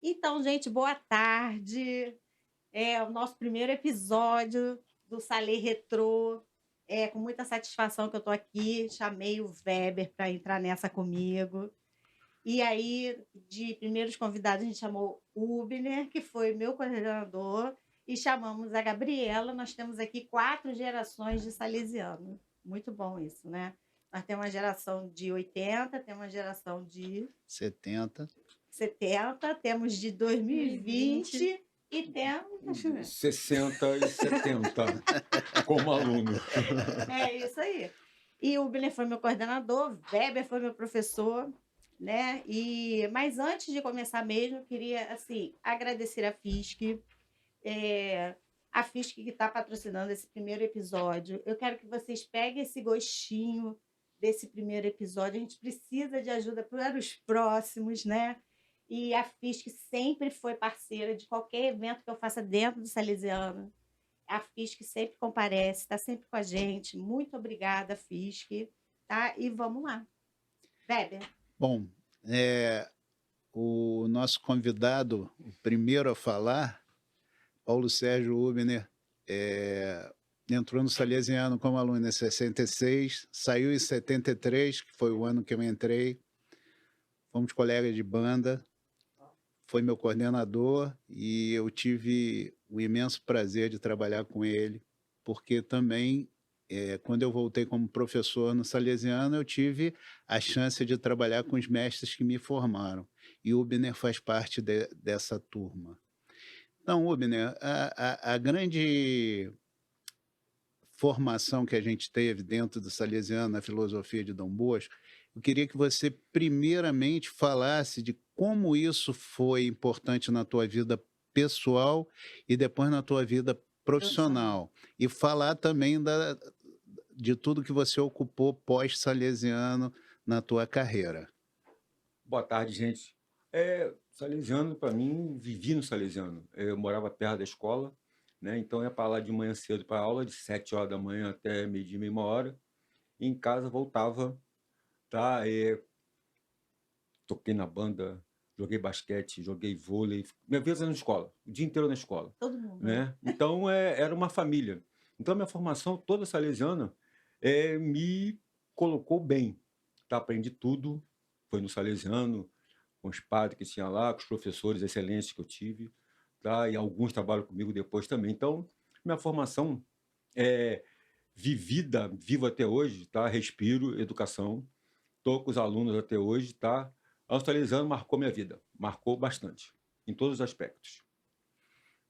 Então, gente, boa tarde. É o nosso primeiro episódio do Salê Retrô. É com muita satisfação que eu tô aqui. Chamei o Weber para entrar nessa comigo. E aí, de primeiros convidados, a gente chamou o Ubner, que foi meu coordenador, e chamamos a Gabriela. Nós temos aqui 4 gerações de salesiano. Muito bom isso, né? Nós temos uma geração de 80, temos uma geração de 70. 70, temos de 2020 e temos. Deixa eu ver. 60 e 70 como aluno. É isso aí. E o Biller foi meu coordenador, Weber foi meu professor, né? Mas antes de começar mesmo, eu queria assim agradecer a FISC, a FISC que está patrocinando esse primeiro episódio. Eu quero que vocês peguem esse gostinho desse primeiro episódio. A gente precisa de ajuda para os próximos, né? E a FISC sempre foi parceira de qualquer evento que eu faça dentro do Salesiano. A FISC sempre comparece, está sempre com a gente. Muito obrigada, FISC. Tá? E vamos lá. Weber. Bom, o nosso convidado, o primeiro a falar, Paulo Sérgio Ubner, entrou no Salesiano como aluno em 66, saiu em 73, que foi o ano que eu entrei. Fomos colegas de banda, foi meu coordenador e eu tive o imenso prazer de trabalhar com ele, porque também, quando eu voltei como professor no Salesiano, eu tive a chance de trabalhar com os mestres que me formaram. E o Ubner faz parte dessa turma. Então, Ubner, a grande formação que a gente teve dentro do Salesiano, na filosofia de Dom Bosco, eu queria que você primeiramente falasse de como isso foi importante na tua vida pessoal e depois na tua vida profissional. E falar também de tudo que você ocupou pós-salesiano na tua carreira. Boa tarde, gente. Salesiano, para mim, vivi no Salesiano. Eu morava perto da escola, né? Então eu ia para lá de manhã cedo para aula, de 7 horas da manhã até meio-dia, meia hora. E em casa voltava, tá? Toquei na banda, joguei basquete, joguei vôlei. Minha vida era na escola, o dia inteiro na escola, Todo mundo, né? né? Então era uma família. Então minha formação toda salesiana me colocou bem, tá? Aprendi tudo, foi no Salesiano, com os padres que tinha lá, com os professores excelentes que eu tive, tá? E alguns trabalham comigo depois também. Então, minha formação é vivida, vivo até hoje, tá? Respiro educação, estou com os alunos até hoje, tá? O Salesiano marcou minha vida, marcou bastante, em todos os aspectos.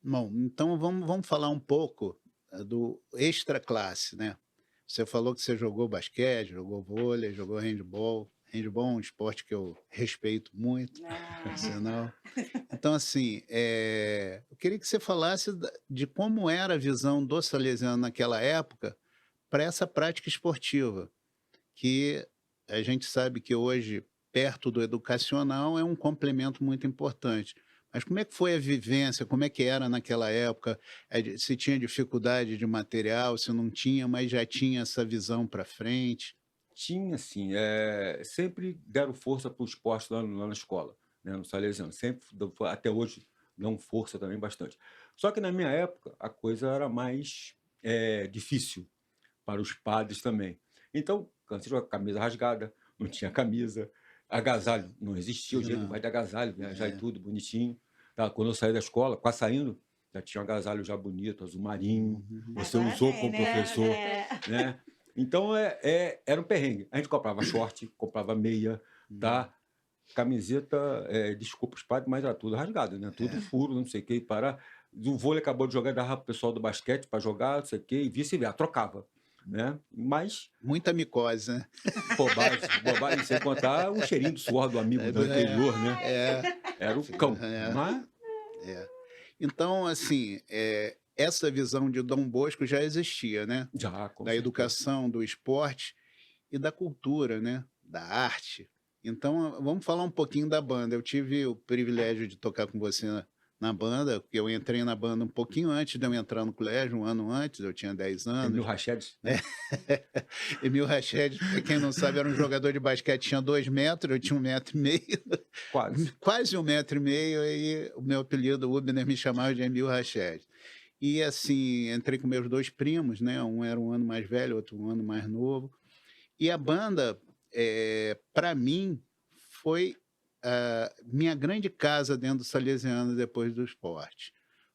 Bom, então vamos falar um pouco do extra classe, né? Você falou que você jogou basquete, jogou vôlei, jogou handball. Handball é um esporte que eu respeito muito, senão... Então, assim, eu queria que você falasse de como era a visão do salesiano naquela época para essa prática esportiva, que a gente sabe que hoje, perto do educacional, é um complemento muito importante. Mas como é que foi a vivência? Como é que era naquela época? Se tinha dificuldade de material, se não tinha, mas já tinha essa visão para frente? Tinha, sim, sempre deram força para o esporte lá na escola, né, no Salesiano, sempre, até hoje, dão força também bastante. Só que na minha época, a coisa era mais difícil para os padres também. Então, quando você joga camisa rasgada, não tinha camisa, agasalho não existia, o jeito Não. vai de agasalho, viajar e tudo, bonitinho. Tá? Quando eu saí da escola, quase saindo, já tinha um agasalho já bonito, azul marinho, você Agora usou tem, como né? professor, né? Então, era um perrengue. A gente comprava short, comprava meia, tá? Camiseta, desculpa os padres, mas era tudo rasgado, né? Tudo furo, não sei o que, para... Do vôlei acabou de jogar, dava pro pessoal do basquete para jogar, não sei o que, e vice-versa, trocava, né? Mas Muita micose, né? bobagem, sem contar o cheirinho do suor do amigo do anterior, né? Era o cão, mas... Então, assim, essa visão de Dom Bosco já existia, né? Já, com Da certeza. educação, do esporte e da cultura, né? Da arte. Então, vamos falar um pouquinho da banda. Eu tive o privilégio de tocar com você na banda, porque eu entrei na banda um pouquinho antes de eu entrar no colégio, um ano antes, eu tinha 10 Emil anos. Rachedes, É. né? Emil Rached, para quem não sabe, era um jogador de basquete, tinha 2 metros, eu tinha 1,5 m, Quase. quase 1,5 m, aí o meu apelido, o Ubner, me chamava de Emil Rached. E assim, entrei com meus 2 primos, né, um era um ano mais velho, outro um ano mais novo, e a banda, para mim, foi a minha grande casa dentro do Salesiano depois do esporte,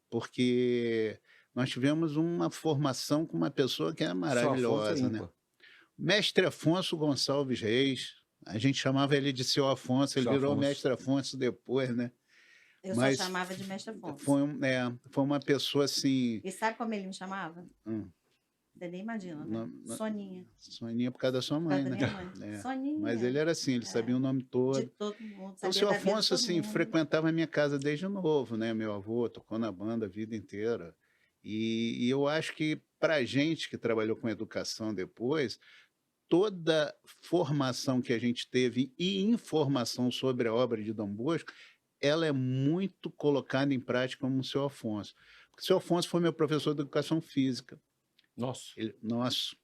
porque nós tivemos uma formação com uma pessoa que é Seu Afonso é maravilhosa, né. ímpar. Mestre Afonso Gonçalves Reis, a gente chamava ele de seu Afonso, ele Seu virou Afonso. mestre Afonso depois, né, Eu só mas chamava de Mestre Afonso. foi uma pessoa assim, E sabe como ele me chamava? hum, Você nem imagina, né? na Soninha, Soninha por causa da sua por mãe, causa da né. minha mãe. É, mas ele Soninha, era assim, ele sabia o nome de todo. todo mundo, Então o sabia seu da vida de Afonso, todo assim, mundo. frequentava a minha casa desde novo, né, meu avô tocou na banda a vida inteira. E eu acho que pra gente que trabalhou com educação depois, toda formação que a gente teve e informação sobre a obra de Dom Bosco, ela é muito colocada em prática como o seu Afonso. Porque o seu Afonso foi meu professor de educação física. Nossa. Ele nosso,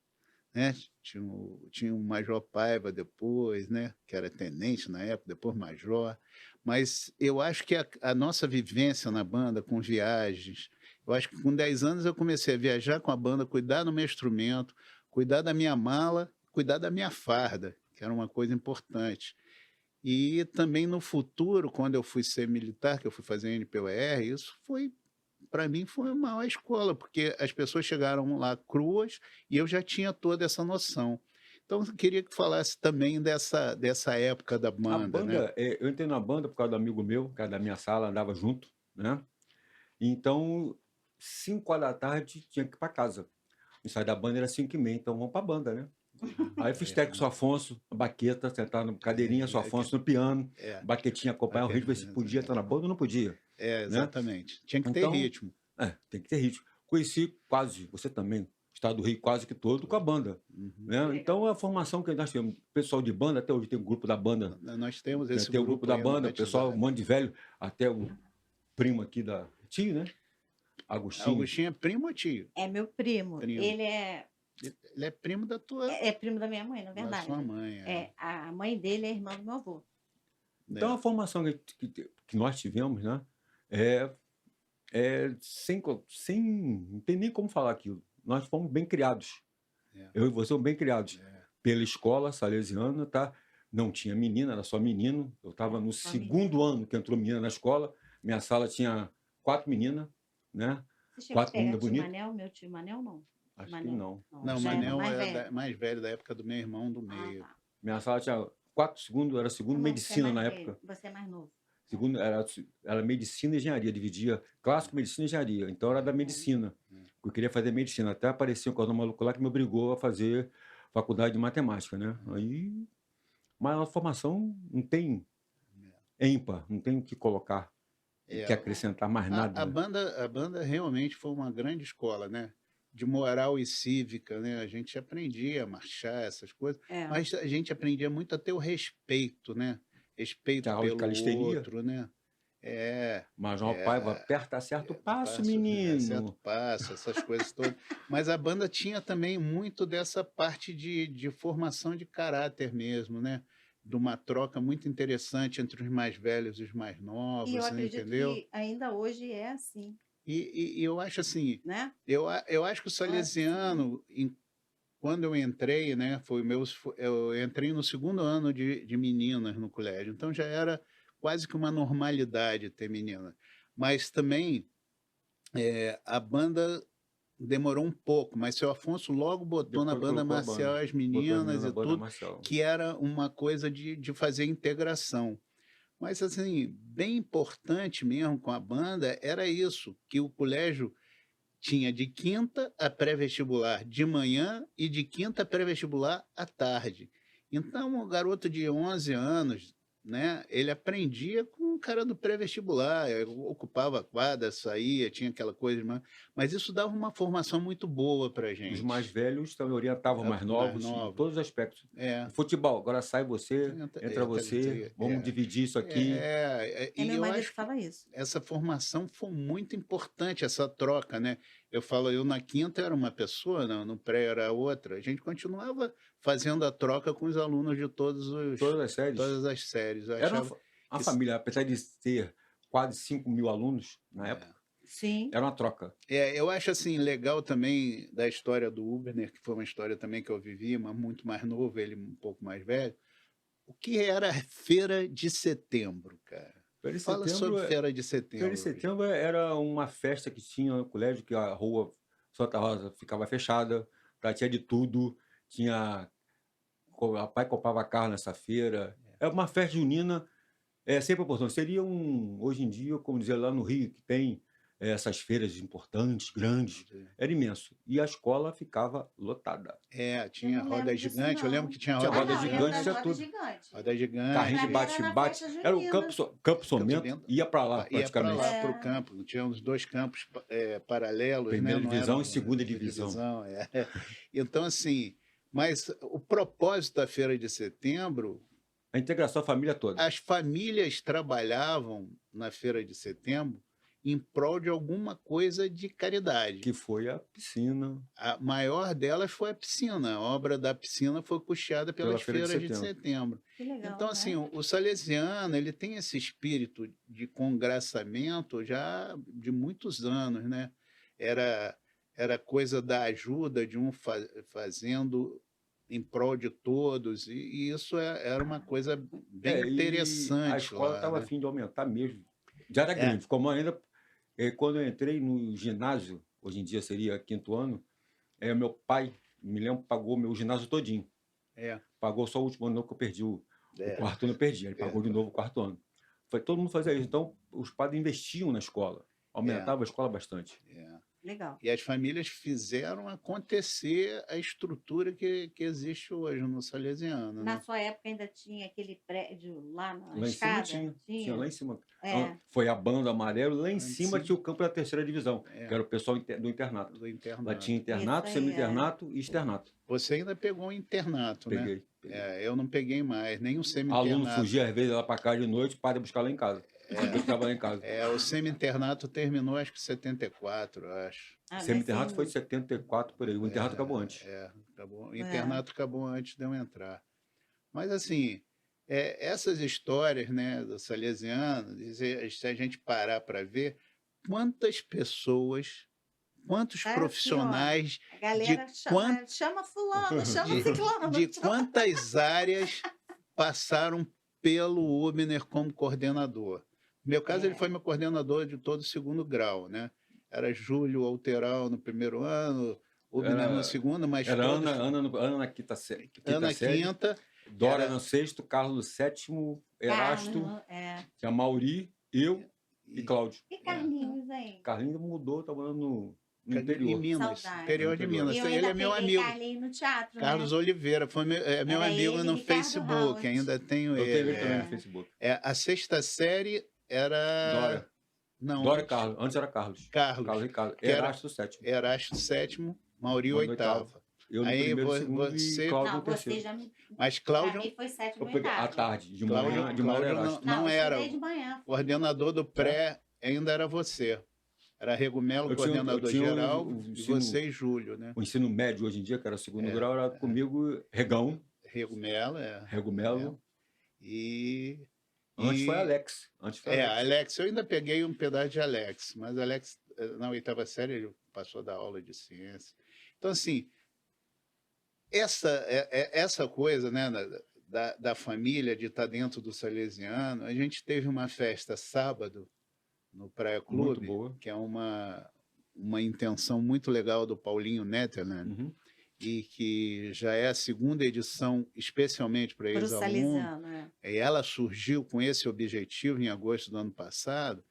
né, tinha o Major Paiva depois, né, que era tenente na época, depois major, mas eu acho que a nossa vivência na banda com viagens, eu acho que com 10 anos eu comecei a viajar com a banda, cuidar do meu instrumento, cuidar da minha mala, cuidar da minha farda, que era uma coisa importante. E também no futuro, quando eu fui ser militar, que eu fui fazer NPOR, isso foi, para mim, foi a maior escola, porque as pessoas chegaram lá cruas e eu já tinha toda essa noção. Então, eu queria que falasse também dessa época da A banda, né? banda, eu entrei na banda por causa do amigo meu, por causa da minha sala, andava junto, né? Então, 5 horas da tarde tinha que ir para casa. O ensaio da banda era 5h30, então vamos para a banda, né? Aí fiz técnico com o seu Afonso, a baqueta, sentado na cadeirinha, seu Afonso no piano, É, baquetinha acompanhar o ritmo, ver se podia estar na banda ou não podia, né? exatamente. Tinha que ter Então, ritmo. tem que ter ritmo. Conheci quase, você também, o estado do Rio quase que todo com a banda, Uhum. né? Então, a formação que nós tivemos, pessoal de banda, até hoje tem um grupo da banda, Nós temos né? esse Tem o grupo grupo da aí no banda, o pessoal, um WhatsApp. monte de velho, até o primo aqui da tio, né? Agostinho. Agostinho é primo ou tio? É meu primo. Primo. Ele é, Ele é primo da tua, é primo da minha mãe, na da verdade. sua mãe. A mãe dele é irmã do meu avô. Então, a formação que nós tivemos, né? É, sem. Não tem nem como falar aquilo. Nós fomos bem criados. É. Eu e você fomos bem criados. É. Pela escola salesiana, tá? Não tinha menina, era só menino. Eu estava no só segundo ano que entrou menina na escola. Minha sala tinha 4 meninas, né? Você chegou a 4 pegar meninas tio bonitas. Manel? Meu tio Manel, não. Acho que Manel. não. Não, o Já era Manel mais é velho. mais velho, da época do meu irmão do meio. Tá. Minha sala tinha 4 segundos, era segundo Não, medicina você é na mais época. velho, você é mais novo. Segundo, era medicina e engenharia, dividia clássico, medicina e engenharia. Então era da medicina. Eu queria fazer medicina. Até apareceu um cordão maluco lá que me obrigou a fazer faculdade de matemática, né? Aí, mas a formação não tem ímpar, não tem o que colocar, o que acrescentar mais nada. A banda realmente foi uma grande escola, né? De moral e cívica, né? A gente aprendia a marchar, essas coisas, mas a gente aprendia muito a ter o respeito, né? Respeito Tinha aula de pelo calistenia. outro, né? Mas o Paiva, aperta certo passo, menino. Certo passo, essas coisas todas. Mas a banda tinha também muito dessa parte de formação de caráter mesmo, né? De uma troca muito interessante entre os mais velhos e os mais novos, E eu acredito entendeu? que ainda hoje é assim, E eu acho assim, né? eu acho que o salesiano, quando eu entrei, né, eu entrei no segundo ano de meninas no colégio, então já era quase que uma normalidade ter menina. Mas também a banda demorou um pouco, mas seu Afonso logo botou na Depois banda colocou a marcial banda. as Botou as meninas meninas na e banda tudo, marcial. que era uma coisa de fazer integração. Mas, assim, bem importante mesmo com a banda era isso, que o colégio tinha de quinta a pré-vestibular de manhã e de quinta a pré-vestibular à tarde. Então, o garoto de 11 anos, né, ele aprendia com um cara do pré-vestibular, eu ocupava a quadra, saía, tinha aquela coisa, mas isso dava uma formação muito boa para a Os mais gente, velhos também orientavam mais mais novos em nova. todos os aspectos. É, No futebol, agora sai você, entra você, vamos é, dividir isso aqui. e Meu eu marido acho que fala isso. essa formação foi muito importante, essa troca, né? Eu falo, eu na quinta era uma pessoa, no pré era outra. A gente continuava fazendo a troca com os alunos de Todas as séries. todas as séries. Eu Era achava uma que família, apesar de ter quase 5.000 alunos na é. época, Sim. era uma troca. Eu acho assim legal também da história do Hubner, que foi uma história também que eu vivi, mas muito mais novo, ele um pouco mais velho. O que era a Feira de Setembro, cara? Feira de Fala sobre Setembro, Feira de Feira de Setembro. Setembro era uma festa que tinha no colégio, que a rua Santa Rosa ficava fechada, tá? Tinha de tudo, tinha o pai comprava carro nessa feira. É uma festa junina, sem proporção. Seria hoje em dia, como dizer lá no Rio, que tem essas feiras importantes, grandes, era imenso. E a escola ficava lotada. Eu Tinha não lembro roda disso, gigante, eu lembro não. que tinha Tinha roda roda Não, eu lembro gigante, das tinha rodas tudo. gigantes. roda Carrinho de Pra mim era na bate-bate. festa Era o junina. Campo Campo Somento, Bento, ia para lá, ia para praticamente. lá para o campo. Tinha os dois campos paralelos, né? Primeira Não divisão eram e segunda divisão. Então, assim, mas o propósito da Feira de Setembro, A integração da família toda. as famílias trabalhavam na Feira de Setembro em prol de alguma coisa de caridade. Que foi a piscina. A maior delas foi a piscina. A obra da piscina foi custeada pelas Pela Feira de feiras de setembro. Que legal, Então, assim, né? o salesiano, ele tem esse espírito de congraçamento já de muitos anos, né? Era, era coisa da ajuda de um fazendo em prol de todos, e isso era uma coisa bem E a interessante escola lá, estava a né? fim de aumentar mesmo. Já era É, grande, como ainda. Quando eu entrei no ginásio, hoje em dia seria quinto ano, meu pai, me lembro, pagou meu ginásio todinho. é, Pagou só o último ano não, que eu perdi o é, quarto ano, eu perdi. Ele pagou de é, novo o quarto ano. Foi, todo mundo fazia isso. Então, os padres investiam na escola, é, aumentavam a escola bastante. é. Legal. E as famílias fizeram acontecer a estrutura que existe hoje no Salesiano, Na né? sua época ainda tinha aquele prédio lá na Lá em cima escada? tinha lá em cima. É. Foi a banda amarelo, lá em Lá em cima cima. tinha o campo da terceira divisão, que era o pessoal do internato. Do Lá tinha internato. internato, Isso aí, semi-internato e externato. Você ainda pegou um internato, né? Peguei. Eu não peguei mais, nem o Aluno semi-internato. fugia às vezes lá para casa de noite, o padre ia buscar lá em casa. Eu ficava lá em casa. O semi-internato terminou, acho que em 74, eu acho. Ah, Semi-internato nesse- foi em 74 por aí. O internato acabou antes. Acabou. O internato acabou antes de eu entrar. Mas, assim, essas histórias, né, do Salesiano, se a gente parar para ver, quantas pessoas, quantos É assim, ó, profissionais, a galera quant- chama fulano, chama de, ciclano. de quantas áreas passaram pelo Hubner como coordenador. No meu caso, ele foi meu coordenador de todo o segundo grau, né? Era Júlio Alteral no primeiro ano, Hubner no segundo, mas Era todos... Ana na quinta série. Ana série, quinta, Dora era- no sexto, Carlos no sétimo, Erasto, tinha Mauri, eu e Cláudio. E Carlinhos aí? Carlinhos mudou, tá morando no em interior. Minas, Saudade. interior de Interior. Minas. E eu Ele ainda é meu peguei amigo. Carlinhos no teatro, Carlos né? Oliveira, foi meu Era amigo ele, no Ricardo Facebook, Howard. ainda tenho Eu tenho ele. ele também no Facebook. A sexta série era... Dora. Não, Dora e antes, Carlos. Antes era Carlos. Carlos, Carlos Ricardo. que era Erasto sétimo. Erasto sétimo, Mauri Mauri oitava. Eu no Aí primeiro, segundo você... e Cláudio Não, no você terceiro. já me... Mas Pra Cláudio, mim foi sétimo Eu e peguei à oitavo. tarde, de Cláudio, manhã era Cláudio Erasto. não eu era. estudei de manhã. Coordenador do pré ainda era você. Era Regumelo, Eu tinha coordenador o geral, o e ensino, você e Júlio, né? o ensino médio hoje em dia, que era o segundo grau, era comigo, Regão, Regumelo, Regumelo. E... Antes foi Alex. Alex, eu ainda peguei um pedaço de Alex, mas Alex, na oitava série, ele passou da aula de ciência. Então, assim, essa coisa, né, da família, de estar dentro do Salesiano, a gente teve uma festa sábado no Praia Muito Clube, boa. que é uma intenção muito legal do Paulinho Netterland, Uhum. e que já é a segunda edição especialmente para Para o ex-alunos. Salesiano, E ela surgiu com esse objetivo em agosto do ano passado,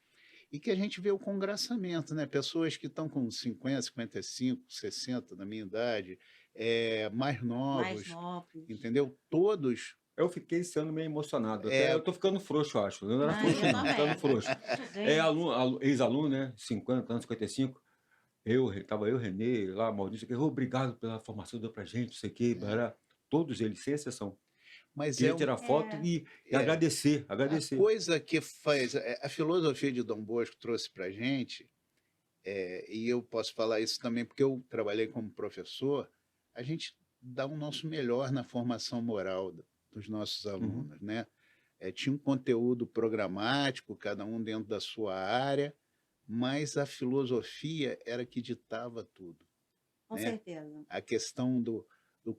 e que a gente vê o congraçamento, né? Pessoas que estão com 50, 55, 60 da minha idade, mais novos, mais novos. entendeu? Todos Eu fiquei esse ano meio emocionado. Até É, eu tô ficando frouxo, eu acho. Eu não era Não, eu frouxo, não, ficando também. frouxo. É Gente, ex-aluno, né? 50 anos, 55. Tava eu, Renê, lá, Maurício, que obrigado pela formação que deu pra gente, não sei o quê, barará. Todos eles, sem exceção. mas Queria tirar foto é, e é, agradecer, a agradecer. coisa que faz. A filosofia de Dom Bosco trouxe para a gente, e eu posso falar isso também porque eu trabalhei como professor, a gente dá o nosso melhor na formação moral dos nossos Uhum. alunos, né? Tinha um conteúdo programático, cada um dentro da sua área, mas a filosofia era que ditava tudo, com né? certeza. A questão do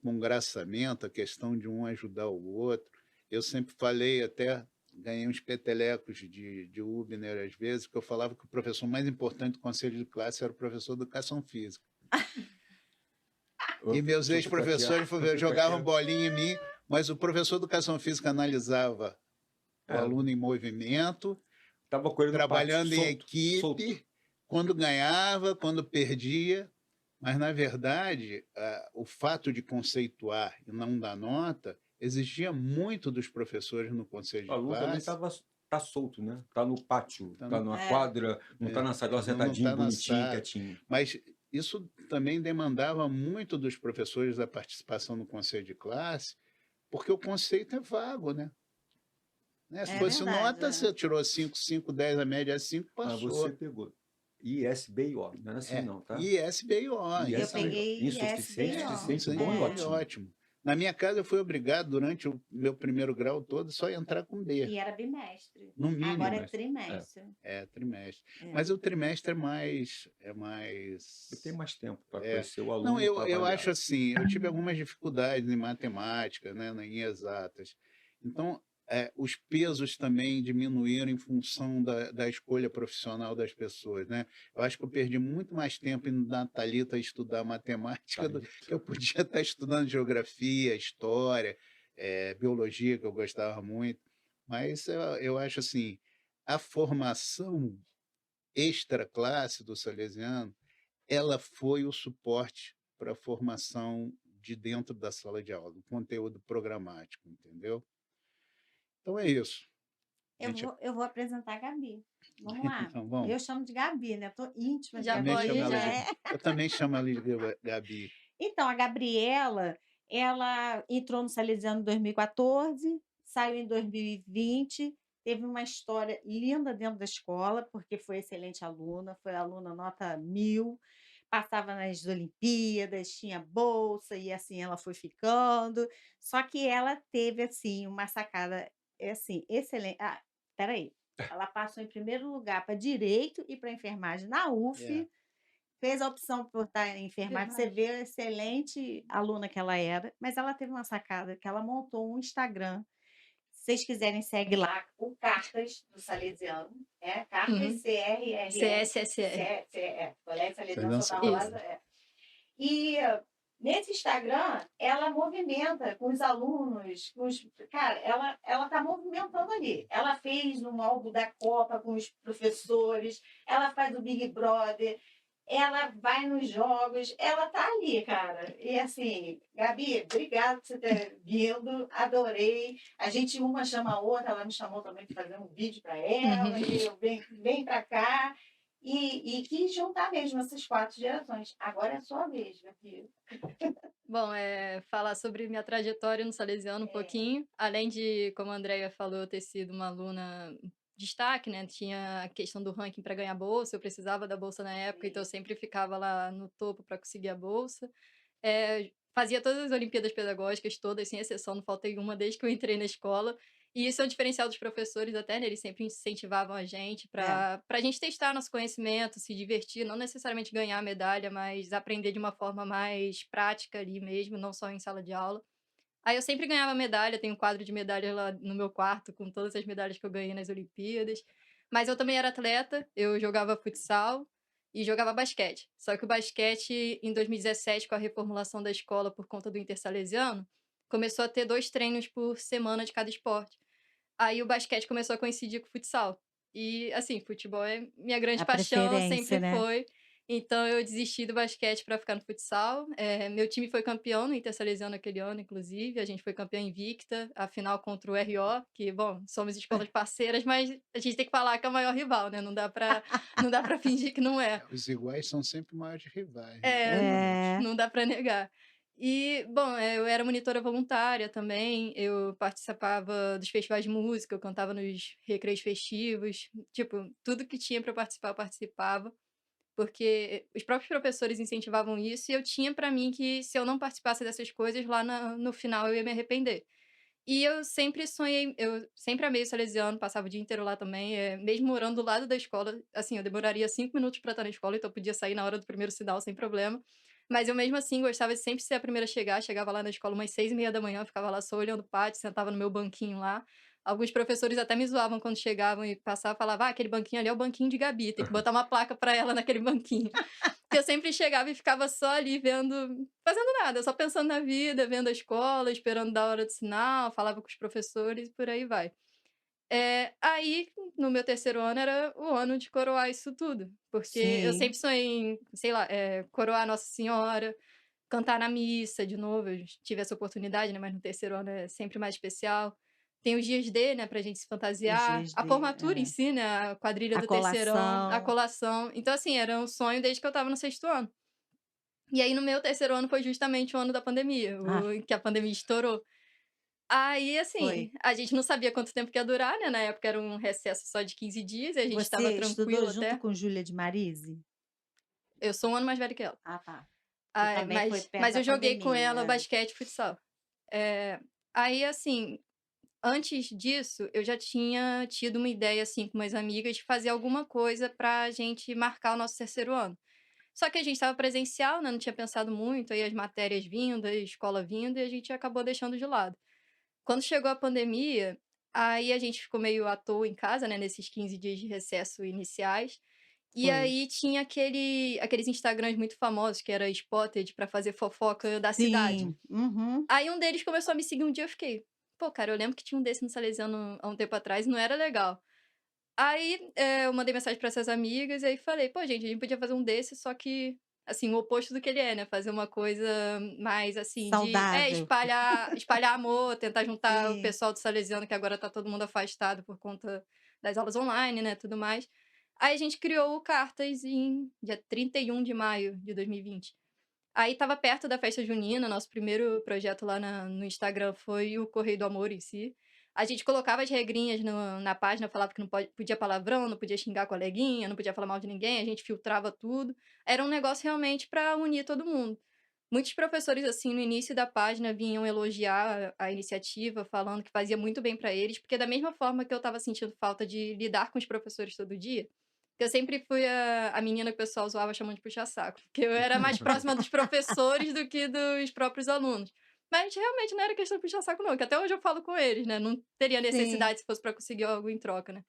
congraçamento, a questão de um ajudar o outro. Eu sempre falei, até ganhei uns petelecos de Hübner às vezes, que eu falava que o professor mais importante do conselho de classe era o professor de educação física. E meus Deixa eu ficar quieto, ex-professores deixa eu ficar jogavam quieto. bolinha em mim, mas o professor de educação física analisava o É, aluno em movimento, tava com ele no pátio, trabalhando em solto, solto. equipe, quando ganhava, quando perdia. Mas, na verdade, o fato de conceituar e não dar nota exigia muito dos professores no conselho O de aluno também classe. tá solto, né? Tá no pátio, Tá tá no- na É, quadra, não tá é, na sala não sentadinho, está na bonitinho, sala. quietinho. Mas isso também demandava muito dos professores a participação no conselho de classe, porque o conceito é vago, né? Se é fosse verdade. nota, você tirou 5, 5, 10, a média é 5, Mas você passou. pegou ISBIO, não era assim não, tá? ISBIO, Eu isso aí. ISBIO, peguei insuficiente, ISBO. suficiente, bom e Bom e É, ótimo. ótimo. Na minha casa, eu fui obrigado, durante o meu primeiro grau todo, só a entrar com B, e era bimestre. no Agora é mínimo. Trimestre. É, trimestre. Trimestre. É. Mas o trimestre é mais. eu tenho mais tempo para É. conhecer o Não, aluno, para eu avaliar. acho assim, eu tive algumas dificuldades em matemática, né, em exatas. Então, os pesos também diminuíram em função da escolha profissional das pessoas, né? Eu acho que eu perdi muito mais tempo indo na Thalita estudar Tá matemática do lindo. que eu podia estar estudando geografia, história, biologia, que eu gostava muito. Mas eu acho assim, a formação extra-classe do Salesiano, ela foi o suporte para a formação de dentro da sala de aula, do conteúdo programático, entendeu? Então é isso. A gente, Eu vou apresentar a Gabi. Vamos lá. então, vamos. Eu chamo de Gabi, né? Estou íntima de Eu Já também Gabi, chamo porque pode. ela já de, é. eu também chamo ela de Gabi. Então, a Gabriela, ela entrou no Salesiano em 2014, saiu em 2020, teve uma história linda dentro da escola, porque foi excelente aluna, foi aluna nota 1000, passava nas Olimpíadas, tinha bolsa, e assim ela foi ficando. Só que ela teve, assim, uma sacada, assim, excelente. Ah, peraí. Ela passou em primeiro lugar para Direito e para Enfermagem na É, UF, fez a opção por estar em enfermagem, você vê a excelente aluna que ela era, mas ela teve uma sacada que ela montou um Instagram. Se vocês quiserem, segue lá, o Cartas do Salesiano, Cartas Uhum. CRRS, CSSR. Colégio Salesiano Salesiano Santa Isso. Rosa. E nesse Instagram, ela movimenta com os alunos, cara, ela está movimentando ali. Ela fez no álbum da Copa com os professores, ela faz o Big Brother, ela vai nos jogos, ela tá ali, cara. E assim, Gabi, obrigada por você ter vindo, adorei. A gente uma chama a outra, ela me chamou também para fazer um vídeo para ela, Uhum. e eu vem para cá. E quis juntar mesmo essas 4 gerações. Agora é a sua vez, Gabi. Bom, falar sobre minha trajetória no Salesiano um pouquinho. Além de, como a Andrea falou, ter sido uma aluna destaque, né? Tinha a questão do ranking para ganhar bolsa, eu precisava da bolsa na época, então eu sempre ficava lá no topo para conseguir a bolsa. Fazia todas as Olimpíadas Pedagógicas, todas, sem exceção, não faltei uma desde que eu entrei na escola. E isso é um diferencial dos professores até, né? Eles sempre incentivavam a gente É. para a gente testar nosso conhecimento, se divertir, não necessariamente ganhar a medalha, mas aprender de uma forma mais prática ali mesmo, não só em sala de aula. Aí eu sempre ganhava medalha, tenho um quadro de medalhas lá no meu quarto, com todas as medalhas que eu ganhei nas Olimpíadas. Mas eu também era atleta, eu jogava futsal e jogava basquete. Só que o basquete, em 2017, com a reformulação da escola por conta do Intersalesiano, começou a ter 2 treinos por semana de cada esporte. Aí o basquete começou a coincidir com o futsal. E, assim, futebol é minha grande A paixão, preferência, sempre né? foi. Então eu desisti do basquete para ficar no futsal. Meu time foi campeão no Intersalesiano aquele ano, inclusive. A gente foi campeão invicta, a final contra o RO, que, bom, somos escolas parceiras, mas a gente tem que falar que é o maior rival, né? Não dá para fingir que não é. Os iguais são sempre maiores rivais, né? É, Exatamente. não dá para negar. E, bom, eu era monitora voluntária também, eu participava dos festivais de música, eu cantava nos recreios festivos, tipo, tudo que tinha para participar, eu participava, porque os próprios professores incentivavam isso e eu tinha para mim que se eu não participasse dessas coisas, lá no final eu ia me arrepender. E eu sempre sonhei, eu sempre amei o Salesiano, passava o dia inteiro lá também, mesmo morando do lado da escola, assim, eu demoraria 5 minutos para estar na escola, então eu podia sair na hora do primeiro sinal sem problema. Mas eu mesmo assim gostava de sempre ser a primeira a chegar, chegava lá na escola umas 6h30 da manhã, ficava lá só olhando o pátio, sentava no meu banquinho lá. Alguns professores até me zoavam quando chegavam e passavam, falavam: "Ah, aquele banquinho ali é o banquinho de Gabi, tem que botar uma placa para ela naquele banquinho". Que eu sempre chegava e ficava só ali vendo, fazendo nada, só pensando na vida, vendo a escola, esperando da hora do sinal, falava com os professores e por aí vai. Aí, no meu terceiro ano, era o ano de coroar isso tudo, porque eu Sim. sempre sonhei em, sei lá, coroar Nossa Senhora, cantar na missa de novo, eu tive essa oportunidade, né, mas no terceiro ano é sempre mais especial. Tem os dias D, né, pra gente se Os fantasiar, dias a de formatura em si, né, a quadrilha a do terceirão, a colação. colação. Então, assim, era um sonho desde que eu estava no sexto ano. E aí, no meu terceiro ano foi justamente o ano da pandemia, Ah, o que a pandemia estourou. Aí, assim, foi. a gente não sabia quanto tempo que ia durar, né, na época era um recesso só de 15 dias e a gente estava Você estudou tranquilo junto até. com Júlia de Marise? Eu sou um ano mais velha que ela. Ah, tá. Que Ai, também foi perto mas da eu joguei com ela pandemia. basquete e futsal. Aí, assim, antes disso, eu já tinha tido uma ideia, assim, com umas amigas de fazer alguma coisa pra gente marcar o nosso terceiro ano. Só que a gente estava presencial, né, não tinha pensado muito, aí as matérias vindo, a escola vindo, e a gente acabou deixando de lado. Quando chegou a pandemia, aí a gente ficou meio à toa em casa, né, nesses 15 dias de recesso iniciais, e Foi. aí tinha aqueles Instagrams muito famosos que era Spotted pra fazer fofoca da cidade. Sim. Uhum. Aí um deles começou a me seguir um dia, eu fiquei: "Pô, cara, eu lembro que tinha um desse no Salesiano há um tempo atrás e não era legal". Aí, eu mandei mensagem para essas amigas e aí falei: "Pô, gente, a gente podia fazer um desse, só que, assim, o oposto do que ele é, né, fazer uma coisa mais, assim, de Saudável. espalhar amor, tentar juntar o Sim. pessoal do Salesiano, que agora tá todo mundo afastado por conta das aulas online, né, tudo mais". Aí a gente criou o Cartas em dia 31 de maio de 2020. Aí estava perto da festa junina, nosso primeiro projeto lá no Instagram foi o Correio do Amor em si. A gente colocava as regrinhas na página, falava que não podia palavrão, não podia xingar a coleguinha, não podia falar mal de ninguém, a gente filtrava tudo. Era um negócio realmente para unir todo mundo. Muitos professores, assim, no início da página vinham elogiar a iniciativa, falando que fazia muito bem para eles, porque da mesma forma que eu estava sentindo falta de lidar com os professores todo dia, eu sempre fui a menina que o pessoal zoava chamando de puxa-saco, porque eu era mais próxima dos professores do que dos próprios alunos. Mas realmente não era questão de puxa-saco não, que até hoje eu falo com eles, né, não teria Sim. necessidade se fosse para conseguir algo em troca, né.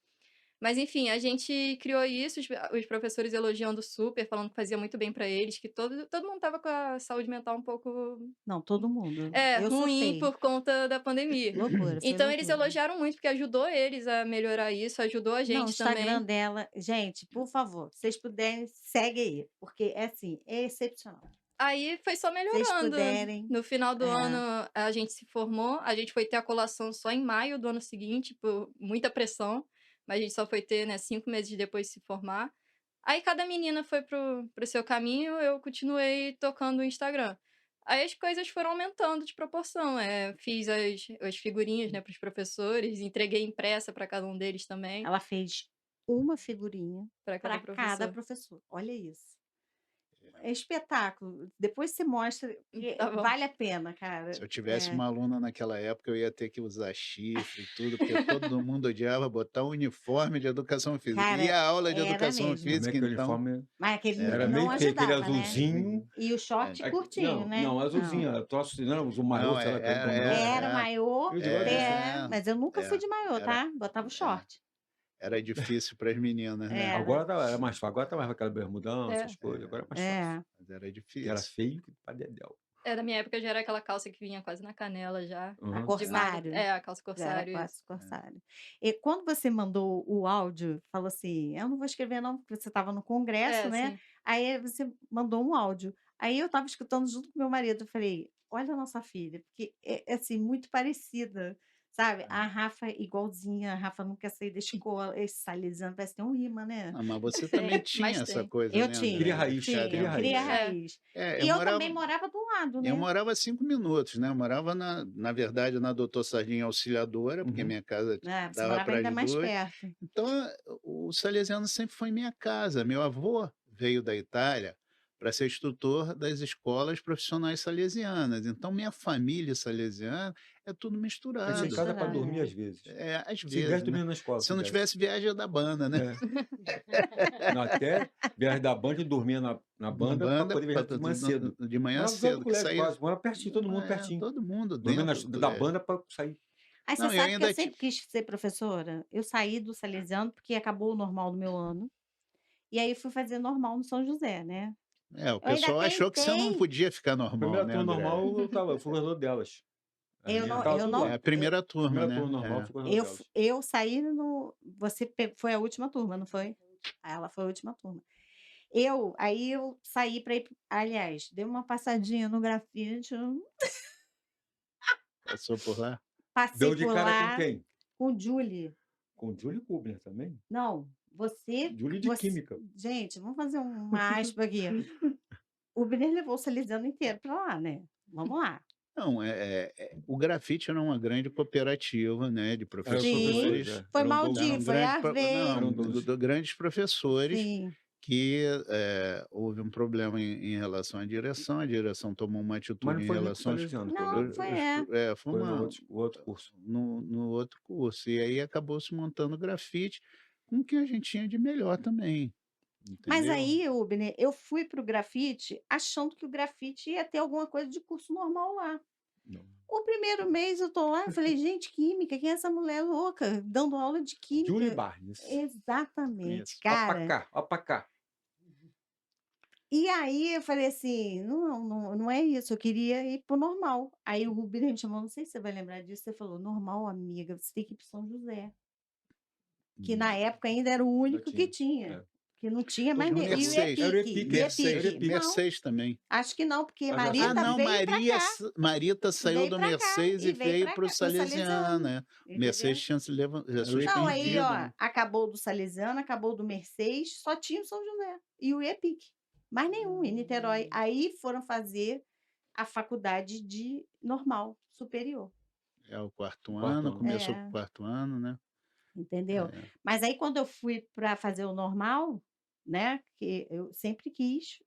Mas enfim, a gente criou isso, os professores elogiando super, falando que fazia muito bem para eles, que todo mundo estava com a saúde mental um pouco Não, todo mundo. Eu ruim surtei. por conta da pandemia. Loucura, foi Então eles loucura. elogiaram muito, porque ajudou eles a melhorar isso, ajudou a Não, o gente Instagram também. dela gente, por favor, se vocês puderem, segue aí, porque é assim, é excepcional. Aí foi só Se vocês melhorando. puderem No final do é. ano, a gente se formou, a gente foi ter a colação só em maio do ano seguinte, por muita pressão, mas a gente só foi ter, né, 5 meses depois de se formar. Aí cada menina foi pro seu caminho, eu continuei tocando o Instagram. Aí as coisas foram aumentando de proporção, fiz as figurinhas, né, para os professores, entreguei impressa para cada um deles também, Ela fez uma figurinha para cada para cada professor. professor, olha isso. É espetáculo, depois você mostra, porque Tá bom. vale a pena, Se cara. eu tivesse uma aluna naquela época, eu ia ter que usar chifre e tudo, porque todo mundo odiava botar o uniforme de educação física. E Cara, a aula de era educação mesmo. Também física, aquele então, uniforme Mas aquele era era não meio feio, aquele ajudava, né. azulzinho. E o é, short curtinho, Não, né. não, Não. azulzinho, troço, não, o maiô, não, sei lá, aquele do maiô. Era maiô, Eu digo, olha isso. mas eu nunca fui é, de maiô, era, tá, botava o é, short. era difícil para as meninas, né? Era. Agora tá, é mais fácil, agora tá mais aquela bermudão, É. essas coisas, agora é mais fácil. É. Mas era Que era difícil. feio que pra dedéu. É, da minha época já era aquela calça que vinha quase na canela já, A Aham. de malha. corsário. É, a calça Já era corsário, isso. quase corsário. E quando você mandou o áudio, falou assim: "Eu não vou escrever não", porque você estava no congresso, É, né, sim. aí você mandou um áudio. Aí eu estava escutando junto com meu marido, eu falei: "Olha a nossa filha", porque é, assim, muito parecida, sabe. A Rafa é igualzinha, a Rafa não quer sair da escola, esse Salesiano parece que tem um imã, né. Ah, mas você também Tem, tinha mas essa tem. coisa, Eu lembra? Cria tinha, De raiz, ficar cria tinha, dentro cria raiz. da. É. raiz. É, E eu também morava do lado, eu né. morava 5 minutos, né? Eu morava na verdade, na Doutor Sarginho Auxiliadora, porque Uhum. minha casa É, você dava morava para ainda as mais 2. perto. Então, o salesiano sempre foi minha casa. Meu avô veio da Itália para ser instrutor das escolas profissionais salesianas. Então, minha família salesiana é tudo A gente ia em misturado. casa para Misturado, dormir é. às vezes. É, às Se desse, vezes, né? dormia na escola, Se se não desse. tivesse viagem da banda, né? É. Não, até viagem da banda, a gente dormia na Na banda para banda, poder viajar de manhã cedo. de manhã Morava do lado do cedo, que colégio saía quase, morava pertinho, todo mundo pertinho. todo mundo Dormia dentro do da colégio. banda para sair. Aí você Não, eu sabe que eu ainda tive. sempre quis ser professora? Eu saí do salesiano, porque acabou o normal no meu ano, e aí fui fazer normal no São José, né. É, o Eu ainda pessoal achou que você não tentei, podia ficar normal, Primeira né, turma André? normal, eu fui coordenador delas. A eu minha não estava eu tudo É não lá. a primeira turma, Primeira né? turma normal, eu É. fui coordenador delas. eu saí no você foi a última turma, não foi? Ah, ela foi a última turma. Aí eu saí para ir aliás, dei uma passadinha no grafite, Passou por lá? passei Deu de por cara com lá quem? com Julie. Com Júlio Kubner também. Não, Júlio de você Química. gente, vamos fazer uma aspa aqui. O Benê levou o Salesiano inteiro para lá, né. Vamos lá. Não, o grafite era uma grande cooperativa, né, de Eram os professores, Sim, professores, foi eram 12. Maldi, eram foi grandes Arvei. não, Eram 12. grandes professores Sim, que, houve um problema em relação à direção, a direção tomou uma Mas atitude não em foi junto com o relação aos Salesiano o não, problema. foi é. foi Foi uma o outro curso. no outro curso, e aí acabou se montando grafite com o que a gente tinha de melhor também, Mas entendeu? aí, o Benê, eu fui para o grafite achando que o grafite ia ter alguma coisa de curso normal lá. Não. O primeiro mês eu tô lá, eu falei: "Gente, química, quem é essa mulher louca dando aula de Julie química?" Barnes. Exatamente, Isso. Ó pra cara. cá, ó pra cá. E aí eu falei assim: "Não é isso, eu queria ir para o normal". Aí o Rubinho me chamou, não sei se você vai lembrar disso, você falou: "Normal, amiga, você tem que ir para São José", que na época ainda era o Ainda único que tinha. tinha, É. que não tinha mais Todo mundo e o normal. Mercedes, Era o EPIC, EPIC, e era o EPIC? EPIC. Não, Mercedes também. acho que não, porque Mas já Ah, Marita sabia. não, veio para cá, Marita saiu veio do para cá Mercedes e e veio veio para para o cá, para o Salesiano, Salesiano, né. O entendeu? Mercedes tinha se Era o Não, aí, suspendido, ó, né. acabou do Salesiano, acabou do Mercedes, só tinha o São José e o EPIC, mais nenhum em Niterói. Aí foram fazer a faculdade de normal, superior. É o No quarto quarto ano, ano. começou com o É, quarto ano, né. entendeu? É, Mas aí quando eu fui para fazer o normal, né, que eu sempre quis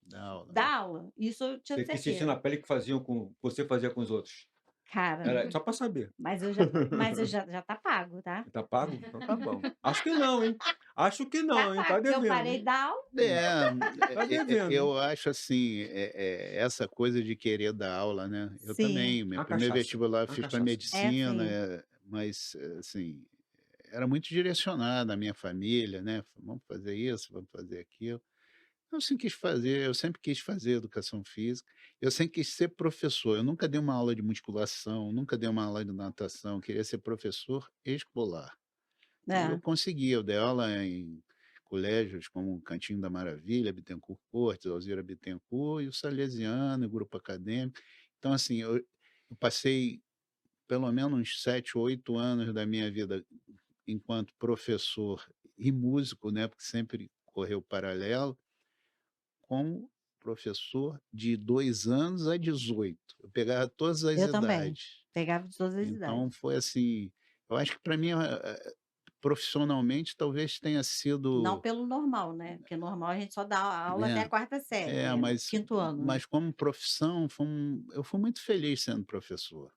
dá aula, né. dar aula, isso eu tinha Você quis sentir certeza. na pele que faziam com você fazia com os outros. Cara, Era só pra saber. mas eu já tá pago, tá? Tá pago? Então tá bom. Acho que não, hein. Acho que Tá não, hein. Tá pago, porque eu devendo, parei hein. de dar aula. É, Tá devendo, hein. eu acho assim, essa coisa de querer dar aula, né, eu Sim, também, meu A primeiro cachaça, vestibular eu a fiz para cachaça. é medicina, sim. mas, assim, era muito direcionado a minha família, né, "Vamos fazer isso, vamos fazer aquilo". Eu sempre quis fazer educação física, eu sempre quis ser professor, eu nunca dei uma aula de musculação, nunca dei uma aula de natação, eu queria ser professor escolar. E eu É. consegui, eu dei aula em colégios como o Cantinho da Maravilha, Bittencourt Cortes, Alzira Bittencourt e o Salesiano, o grupo acadêmico. Então assim, eu passei pelo menos uns 7, 8 anos da minha vida enquanto professor e músico, né, porque sempre correu paralelo, como professor de 2 anos a 18. Eu pegava todas as Eu também, idades. pegava de todas as Então idades. foi assim, eu acho que para mim, profissionalmente talvez tenha Não sido, pelo normal, né, porque normal a gente só dá aula até né, a quarta série, né, no mas 5º ano, né. como profissão eu fui muito feliz sendo professor,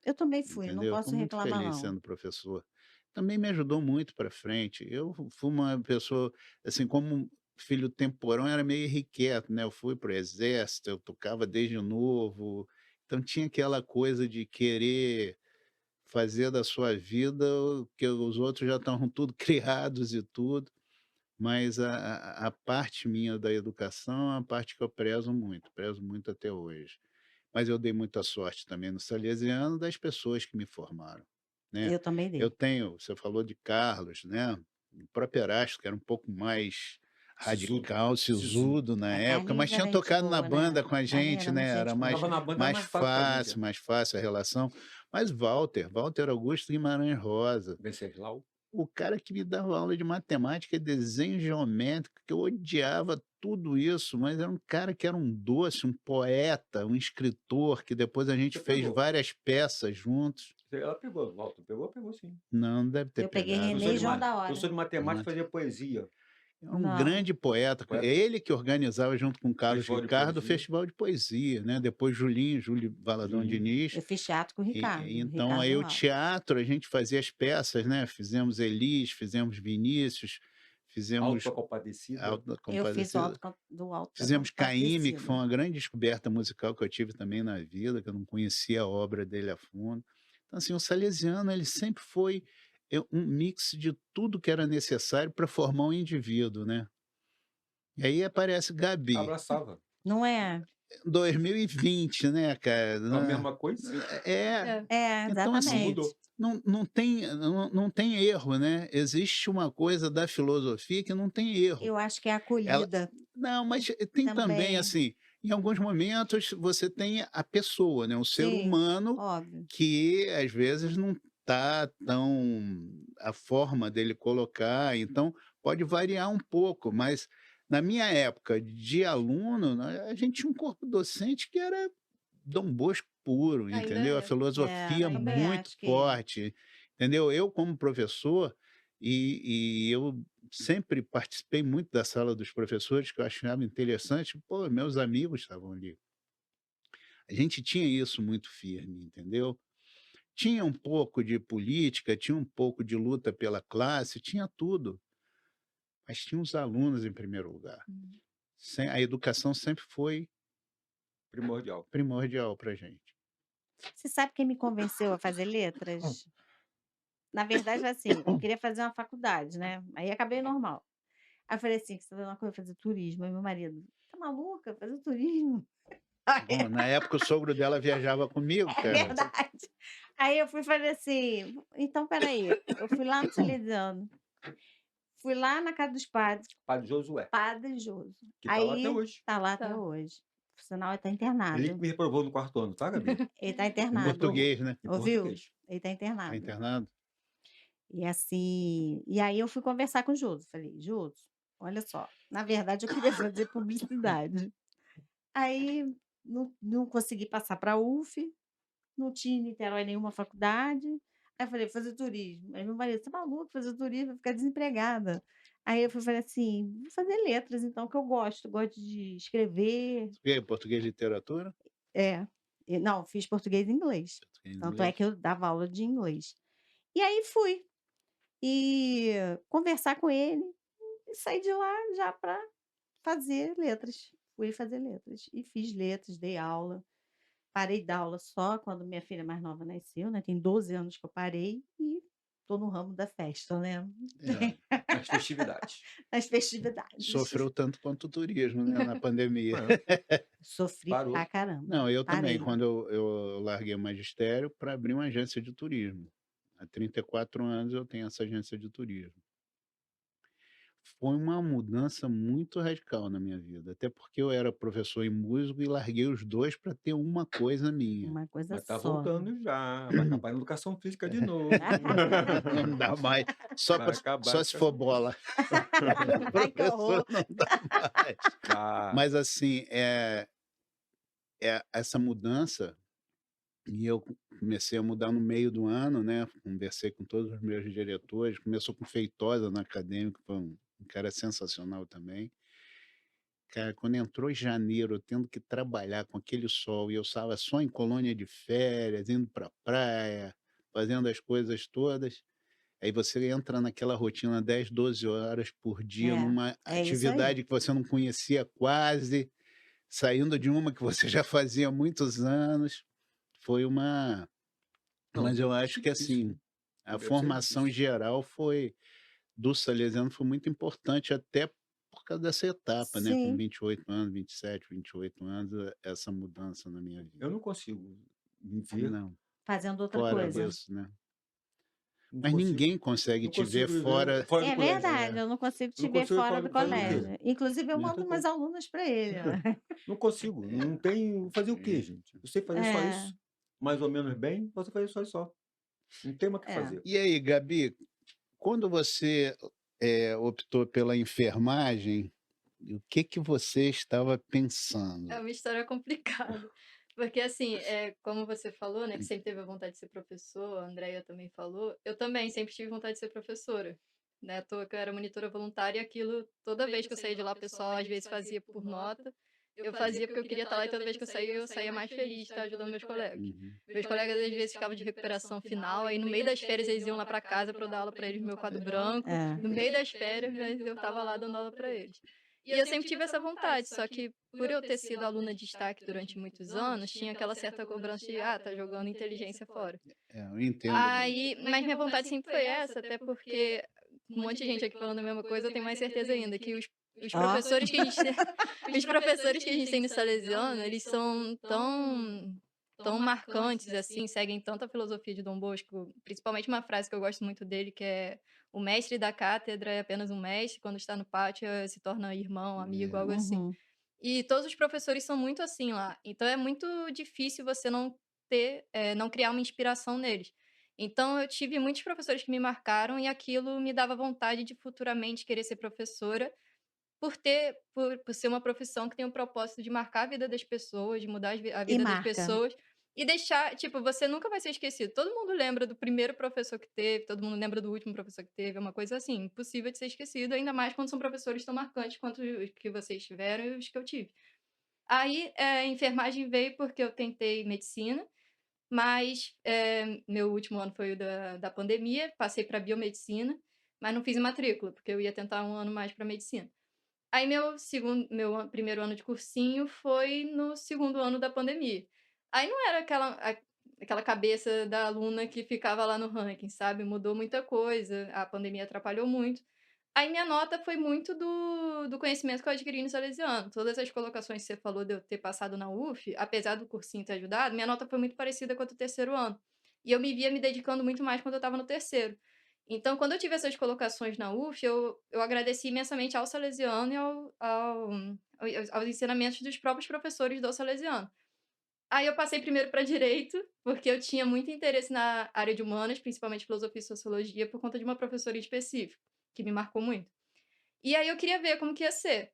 Eu também fui, não entendeu? Eu fui posso muito reclamar feliz não. sendo professor. Também me ajudou muito para frente. Eu fui uma pessoa, assim, como filho temporão, era meio irrequieto, né, eu fui para o exército, eu tocava desde novo, então tinha aquela coisa de querer fazer da sua vida o que os outros já estavam tudo criados e tudo, mas a parte minha da educação é a parte que eu prezo muito até hoje. mas eu dei muita sorte também no Salesiano das pessoas que me formaram, né. Eu também Eu dei. tenho você falou de Carlos, né, o próprio Erasto, que era um pouco mais Sisudo. radical, Sisudo. sisudo na A época, mas Carlinhos tinha era gente tocado na boa, né? banda com a Carlinhos gente, era muito né, era gente mais Tava boa. na banda, é mais fácil a relação. Mas Walter Augusto Guimarães Rosa, Venceslau. o cara que me dava aula de matemática e desenho geométrico, que eu odiava tudo isso, mas era um cara que era um doce, um poeta, um escritor, que depois a gente Você fez pegou. várias peças juntos. Ela pegou, Walter. Pegou sim. Não deve ter Eu peguei pegado, René Professor e de, João da professor Hora. de matemática mas fazia poesia. é um Não. grande poeta. É Poeta, ele que organizava junto com Carlos festival de Ricardo o poesia. Festival de Poesia, né? Depois Júlio Valadão Julinho. Diniz. Eu fiz teatro com o Ricardo. Então aí Ricardo o Alves. teatro, a gente fazia as peças, né? Fizemos Elis, fizemos Vinícius, fizemos Alta Compadecida. Alta Eu fiz o Compadecida, do Alto da fizemos Caymmi, que Compadecida. foi uma grande descoberta musical que eu tive também na vida, que eu não conhecia a obra dele a fundo. Então, assim, o Salesiano, ele sempre foi um mix de tudo que era necessário para formar um indivíduo, né? E aí aparece Gabi, Abraçava. Não é? 2020, né, cara? A mesma coisa. É, É, então, Não assim, exatamente. mudou. não tem erro, né? Existe uma coisa da filosofia que não tem erro. Eu acho que é Ela acolhida não, mas tem também, também. assim, em alguns momentos você tem a pessoa, né, o ser Sim, humano óbvio. que às vezes não tá tão a forma dele colocar, então pode variar um pouco, mas na minha época de aluno, né, a gente tinha um corpo docente que era Dom Bosco puro, Ainda entendeu? A é. filosofia Também muito acho que forte, entendeu? Eu como professor, eu sempre participei muito da sala dos professores, que eu achava interessante, pô, meus amigos estavam ali. A gente tinha isso muito firme, entendeu? Tinha um pouco de política, tinha um pouco de luta pela classe, tinha tudo, mas tinha os alunos em primeiro lugar. Hum. A educação sempre foi Primordial. primordial para a gente. Você sabe quem me convenceu a fazer letras? Na verdade, foi assim, eu queria fazer uma faculdade, né? Aí acabei normal. Aí eu falei assim: "Você vai uma coisa fazer turismo". Aí meu marido: "Tá maluca? Fazer turismo?" Bom, na época o sogro dela viajava comigo, É cara. verdade. Aí eu fui e falei assim: "Então espera aí". Eu fui lá no Salesiano, fui lá na casa dos padres, Padre Josué, Padre Joso. que tá lá até Aí hoje. tá lá até Tá. hoje. Por sinal, ele tá Ele que internado. me reprovou no 4º ano, tá, Gabi? Ele tá Em internado. Português, né? Ouviu? português. Ele tá Tá internado. internado? E assim, e aí eu fui conversar com o Joso, falei: "Joso, olha só, na verdade eu queria fazer publicidade". Aí não consegui passar pra UF, não tinha em Niterói nenhuma faculdade, aí eu falei: "Vou fazer turismo". Aí meu marido: "Você tá maluco, fazer turismo, vai ficar desempregada". Aí eu fui falei assim: "Vou fazer letras então, que eu gosto de escrever". E aí, português e literatura? É, não, fiz português e inglês, Português e tanto é inglês? que eu dava aula de inglês. E aí fui. E conversar com ele e saí de lá já para fazer letras. Fui fazer letras e fiz letras, dei aula. Parei de dar aula só quando minha filha mais nova nasceu, né, tem 12 anos que eu parei e tô no ramo da festa, né, É, Nas festividades. nas festividades. sofreu tanto quanto o turismo, né, na pandemia. Sofri pra Parou. caramba, Não, eu também, parei. quando eu larguei o magistério para abrir uma agência de turismo. Há 34 anos eu tenho essa agência de turismo. Foi uma mudança muito radical na minha vida, até porque eu era professor e músico e larguei os 2 para ter uma coisa minha. Uma coisa Mas tá só. voltando já. Vai acabar em educação física de novo. Não dá mais, Vai acabar só a se for educação física. bola. Ai, que Professor horror. não dá mais. Ah, Mas assim, essa mudança, e eu comecei a mudar no meio do ano, né, conversei com todos os meus diretores, começou com Feitosa na acadêmica, foi um cara sensacional também. Cara, quando entrou janeiro, eu tendo que trabalhar com aquele sol, e eu estava só em colônia de férias, indo pra praia, fazendo as coisas todas, aí você entra naquela rotina 10, 12 horas por dia, É, numa é isso aí. atividade que você não conhecia quase, saindo de uma que você já fazia há muitos anos. Foi uma não, Mas eu deve acho ser que, difícil, assim, hein? a Deve ser formação difícil. geral do Salesiano foi muito importante, até causa dessa etapa, né? Com Sim. 28 anos, 27, 28 anos, essa mudança na minha Eu vida. não consigo me ver, Não, Fazendo outra fora coisa. disso, né? não Mas consigo, ninguém consegue não te ver consigo viver fora. fora do É colégio. verdade, eu não consigo Eu não te ver consigo fora do fora do É, quê? colégio. Inclusive, eu Não mando tem umas como. alunas para ele, né? Não consigo, não tenho. Fazer o quê, gente? Eu sei fazer só É, isso, mais ou menos bem, posso fazer só isso só. Não tem mais o que é. fazer. E aí, Gabi, quando você optou pela enfermagem, o que que você estava É pensando? uma história complicada. Porque, assim, como você falou, né, que sempre teve a vontade de ser professor, a Andrea também falou, eu também sempre tive vontade de ser professora. Né, à toa que eu era monitora voluntária e aquilo, toda vez que eu saía de lá, o pessoal às vezes fazia por nota. Eu fazia porque eu queria estar lá e toda vez que eu saía mais feliz de estar ajudando meus colegas. Uhum. Meus colegas às vezes ficavam de recuperação final, aí no meio das férias eles iam lá para casa para eu dar aula para eles no meu quadro branco. É. No meio das férias, mas eu estava lá dando aula para eles. E eu sempre tive essa vontade, só que por eu ter sido aluna de destaque durante muitos anos, tinha aquela certa cobrança de, tá jogando inteligência fora. Eu entendo bem. Aí, mas minha vontade sempre foi essa, até porque um monte de gente aqui falando a mesma coisa, eu tenho mais certeza ainda que os Ó. professores que a gente tem, os professores que a gente tem no Salesiano, eles são tão marcantes assim, seguem tanta filosofia de Dom Bosco, principalmente uma frase que eu gosto muito dele, que é: o mestre da cátedra é apenas um mestre, quando está no pátio se torna irmão, amigo, É, algo assim. Uhum. E todos os professores são muito assim lá. Então é muito difícil você não criar uma inspiração neles. Então eu tive muitos professores que me marcaram e aquilo me dava vontade de futuramente querer ser professora, por ser uma profissão que tem o propósito de marcar a vida das pessoas, de mudar a E vida das marca. pessoas e deixar, tipo, você nunca vai ser esquecido. Todo mundo lembra do primeiro professor que teve, todo mundo lembra do último professor que teve, é uma coisa assim, impossível de ser esquecido, ainda mais quando são professores tão marcantes quanto os que vocês tiveram e os que eu tive. Aí, a enfermagem veio porque eu tentei medicina, mas, meu último ano foi o da pandemia, passei para biomedicina, mas não fiz matrícula, porque eu ia tentar um ano mais para medicina. Aí primeiro ano de cursinho foi no segundo ano da pandemia. Aí não era aquela cabeça da aluna que ficava lá no ranking, sabe, mudou muita coisa, a pandemia atrapalhou muito. Aí minha nota foi muito do conhecimento que eu adquiri no Salesiano. Todas as colocações que você falou de eu ter passado na UF, apesar do cursinho ter ajudado, minha nota foi muito parecida com a do terceiro ano. E eu me via me dedicando muito mais quando eu estava no terceiro. Então, quando eu tive essas colocações na UF, eu agradeci imensamente ao Salesiano e aos ensinamentos dos próprios professores do Salesiano. Aí eu passei primeiro para direito, porque eu tinha muito interesse na área de humanas, principalmente filosofia e sociologia, por conta de uma professora específica, que me marcou muito. E aí eu queria ver como que ia ser.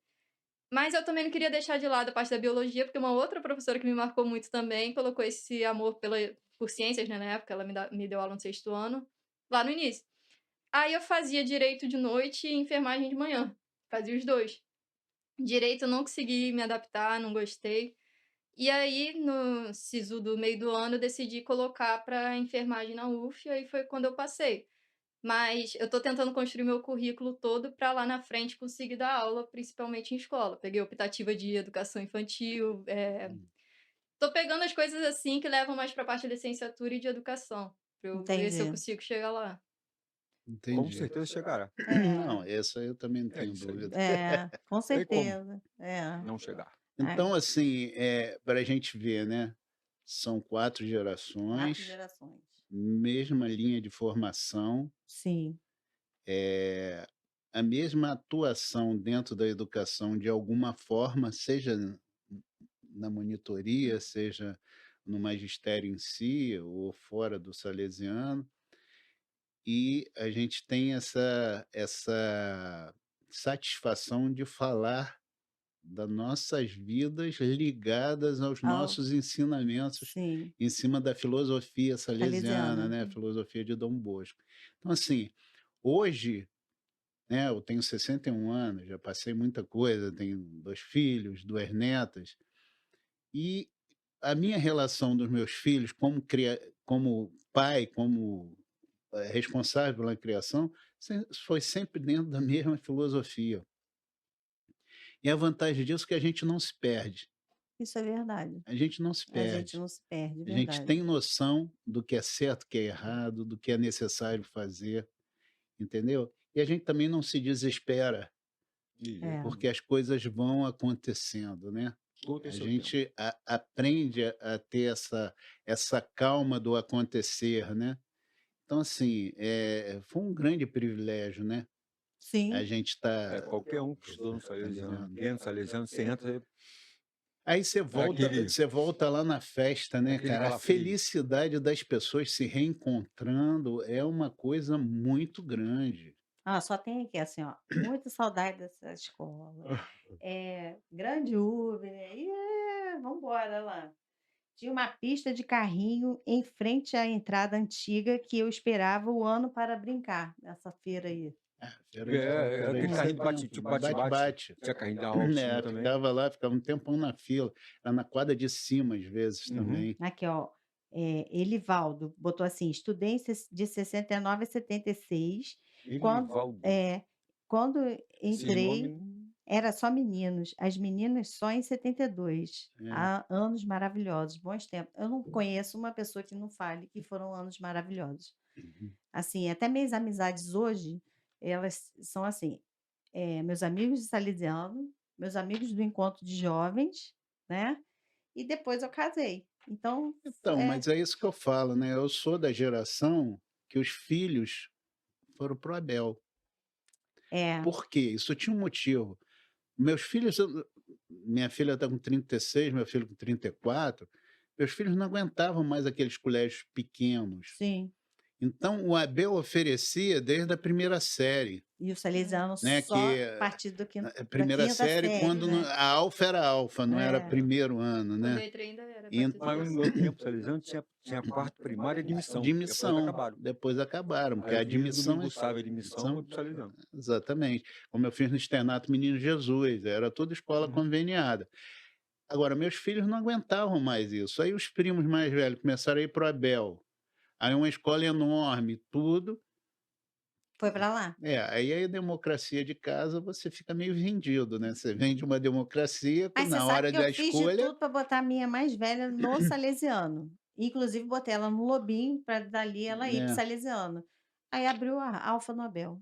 Mas eu também não queria deixar de lado a parte da biologia, porque uma outra professora que me marcou muito também colocou esse amor por ciências, né, na época, ela me deu aula no sexto ano, lá no início. Aí eu fazia direito de noite e enfermagem de manhã. Fazia os dois. Direito eu não consegui me adaptar, não gostei. E aí, no SISU do meio do ano, eu decidi colocar para enfermagem na UF, e aí foi quando eu passei. Mas eu tô tentando construir meu currículo todo para lá na frente conseguir dar aula, principalmente em escola. Peguei optativa de educação infantil, hum, tô pegando as coisas assim que levam mais para a parte de licenciatura e de educação, para eu ver se eu Entendi. consigo chegar lá. Com entendi. certeza chegará. Não, essa eu também não É tenho isso aí. dúvida. Com Tem como certeza. É. não chegar. É. Então, assim, para a gente ver, né? São 4 4 gerações, gerações. mesma linha de formação, Sim. a mesma atuação dentro da educação de alguma forma, seja na monitoria, seja no magistério em si ou fora do salesiano, e a gente tem essa satisfação de falar das nossas vidas ligadas aos Ao nossos ensinamentos sim, em cima da filosofia salesiana, salesiana. né, a filosofia de Dom Bosco. Então, assim, hoje, né, eu tenho 61 anos, já passei muita coisa, tenho 2 filhos, 2 netas, e a minha relação dos meus filhos como pai, como, responsável pela criação, foi sempre dentro da mesma filosofia. E a vantagem disso é que a gente não se perde, Isso é verdade. a gente não se A gente perde. não se perde, A gente verdade. tem noção do que é certo, o que é errado, do que é necessário fazer, entendeu? E a gente também não se desespera, De É. jeito porque nenhum. as coisas vão acontecendo, né? Tudo tem A seu tempo. gente aprende a ter essa calma do acontecer, né? Então, assim, foi um grande privilégio, né? A Sim. gente Qualquer um que estudou no Salesiano, dentro do Salesiano, você entra, Aí você é volta, aquele, você volta lá na festa, é né, aquele cara? A calafrio. felicidade das pessoas se reencontrando é uma coisa muito grande. Ah, só tem aqui, assim, ó, muita saudade dessa escola. Grande Uber, né? Vamos embora lá. Tinha uma pista de carrinho em frente à entrada antiga que eu esperava o ano para brincar nessa feira aí. Feira Aquele de carrinho de setembro, tipo bate-bate. bate-bate. Tinha carrinho da alta em cima também. Ficava lá, ficava um tempão na fila. Era na quadra de cima, às vezes, Uhum. também. Aqui, ó, Elivaldo botou assim, estudei de 69 a 76, quando, Elivaldo. quando Esses entrei, nomes. era só meninos, as meninas só em 72. É. Há anos maravilhosos, bons tempos. Eu não conheço uma pessoa que não fale que foram anos maravilhosos. Uhum. Assim, até minhas amizades hoje, elas são assim, meus amigos de Salesiano, meus amigos do encontro de jovens, né? E depois eu casei. Então, Então, mas é isso que eu falo, né? Eu sou da geração que os filhos foram pro Abel. é, Por quê? Isso tinha um motivo. Meus filhos, minha filha está com 36, meu filho com 34. Meus filhos não aguentavam mais aqueles colégios pequenos. sim. Então, o Abel oferecia desde a primeira série, E o Salesiano né? só Que a partir a da primeira quinta série, série, quando né? a alfa era alfa, não era É. primeiro ano, Quando eu né? entrei ainda era a E partir do Mas no terceiro. meu tempo, Salesiano tinha quarto primário e admissão. Depois Admissão. acabaram. Depois acabaram, porque Aí a eu fiz admissão domingo, sábado, admissão, fui pro Salesiano. exatamente. Como eu fiz no Externato Menino Jesus, era toda escola Uhum. conveniada. Agora, meus filhos não aguentavam mais isso. Aí os primos mais velhos começaram a ir para o Abel. Aí uma escola enorme, tudo. Foi para lá. Aí a democracia de casa você fica meio vendido, né? Você vende uma democracia, Mas você na sabe hora que da eu fiz de escolha. tudo para botar a minha mais velha no Salesiano. Inclusive, botei ela no Lobinho, para dali ela ir para o É, Salesiano. Aí abriu a Alfa no Abel.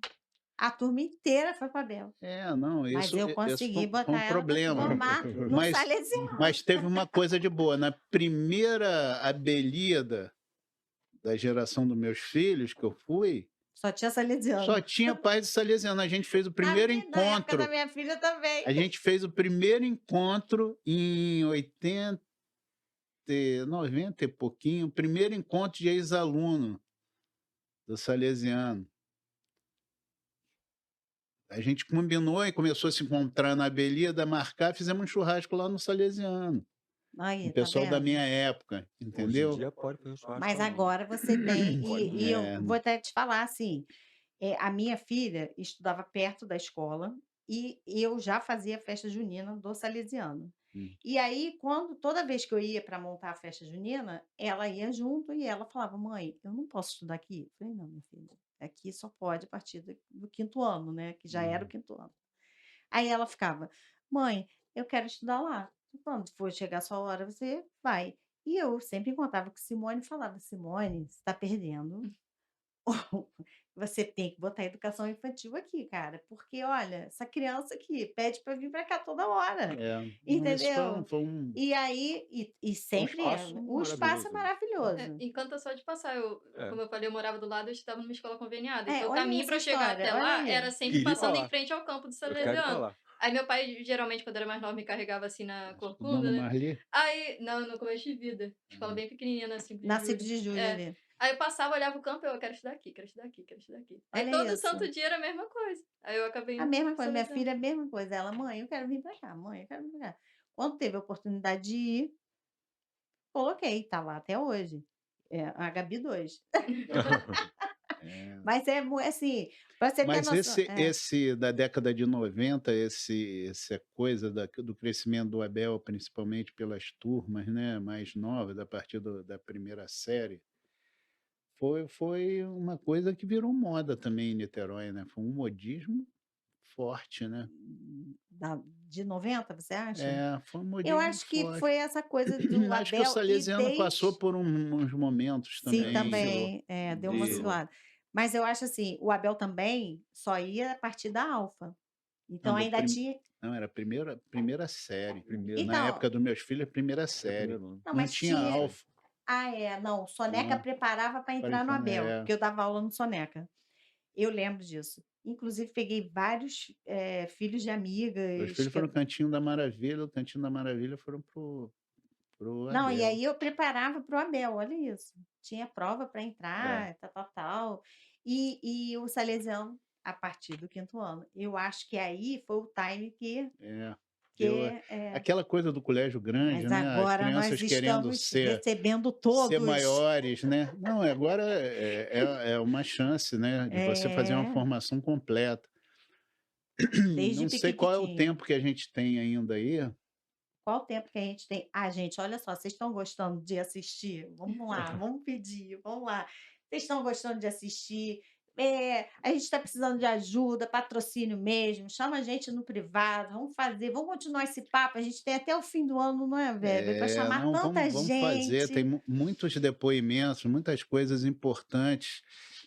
A turma inteira foi para Abel. não, Mas isso, eu isso consegui foi botar um ela para se problema. formar no Mas, Salesiano. mas teve uma coisa de boa. Na primeira abelida da geração dos meus filhos, que eu fui, Só tinha Salesiano. só tinha pais de Salesiano. A gente fez o primeiro Na época da encontro. minha filha também. A gente fez o primeiro encontro em 80, 90 e pouquinho, o primeiro encontro de ex-aluno do Salesiano. A gente combinou e começou a se encontrar na Abelida, marcar, fizemos um churrasco lá no Salesiano. Aí, O tá pessoal da vendo? minha época, Hoje em entendeu? dia pode fazer churrasco Mas lá, não. agora você tem, Pode não. e eu vou até te falar assim, a minha filha estudava perto da escola e eu já fazia festa junina do Salesiano. Hum. E aí, toda vez que eu ia para montar a festa junina, ela ia junto e ela falava, mãe, eu não posso estudar aqui? Eu falei, não, minha filha, aqui só pode a partir do quinto ano, né? Que já era o quinto ano. Aí ela ficava, mãe, eu quero estudar lá. Quando for chegar a sua hora, você vai. E eu sempre encontrava com Simone e falava, Simone, você está perdendo. Você tem que botar educação infantil aqui, cara, porque olha, essa criança aqui pede para vir para cá toda hora, Não, isso entendeu? foi um. E aí, e sempre espaço o espaço é maravilhoso, né? maravilhoso. Encanta só de passar. É. Como eu falei, eu morava do lado, eu estudava numa escola conveniada. Então, o Olha caminho essa para eu chegar história, até olha lá aí. era sempre Queria ir pra passando lá. em frente ao campo do Eu quero ir pra Salesiano. lá. Aí meu pai, geralmente, quando era mais novo, me carregava assim na corcunda, Dona né? Marli? Aí, não, no começo de vida. Escola bem pequenininha, na 5 de Na 5 julho. de julho É. ali. Aí eu passava, olhava o campo, eu quero estudar aqui, quero estudar aqui, quero estudar aqui. Aí Olha todo isso. santo dia era a mesma coisa. Aí eu acabei A indo mesma pro coisa, minha Salesiano. filha, a mesma coisa. Ela, mãe, eu quero vir para cá, mãe, eu quero vir para cá. Quando teve a oportunidade de ir, coloquei, tá lá até hoje. A Gabi 2. É. Mas assim, para você ter Mas noção. esse da década de 90, essa coisa do crescimento do Abel, principalmente pelas turmas, né, mais novas, a partir da primeira série, foi uma coisa que virou moda também em Niterói, né? Foi um modismo forte, né? De 90, você acha? Foi um Eu modismo acho que forte. foi essa coisa do Acho que o Abel e Salesiano passou por uns momentos Sim, também. também, deu uma Oscilou. oscilada. Mas eu acho assim, o Abel também só ia a partir da alfa. Então Não, ainda tinha. não, era a primeira série. Primeiro, Então, Na época dos meus filhos, primeira é série. primeiro ano. não, Não mas tinha tinha. alfa. Ah, é, não, Soneca Não, preparava para para entrar no entrar, Abel, porque eu dava aula no Soneca. Eu lembro disso. Inclusive, peguei vários filhos de Meus amigas. filhos foram no Cantinho da Maravilha, o Cantinho da Maravilha foram pro Não, e Abel. aí eu preparava para o Abel, olha isso. Tinha prova para É, entrar, tal, tal, tal. E o Salesiano, a partir do 5º ano. Eu acho que aí foi o time que. é. que Aquela coisa do colégio grande, mas né? As agora nós crianças querendo estamos recebendo ser todos. maiores, né? Não, agora é uma chance, né? De você fazer uma É, formação completa. desde Não sei qual é o piquititinho. tempo que a gente tem ainda aí. Qual o tempo que a gente tem? Ah, gente, olha só, vocês estão gostando de assistir? Vamos lá, vamos pedir, vamos lá. Vocês estão gostando de assistir? A gente está precisando de ajuda, patrocínio mesmo. Chama a gente no privado, vamos fazer, vamos continuar esse papo. A gente tem até o fim do ano, não é, Weber? Para chamar Não, tanta vamos fazer. Tem gente. muitos depoimentos, muitas coisas importantes,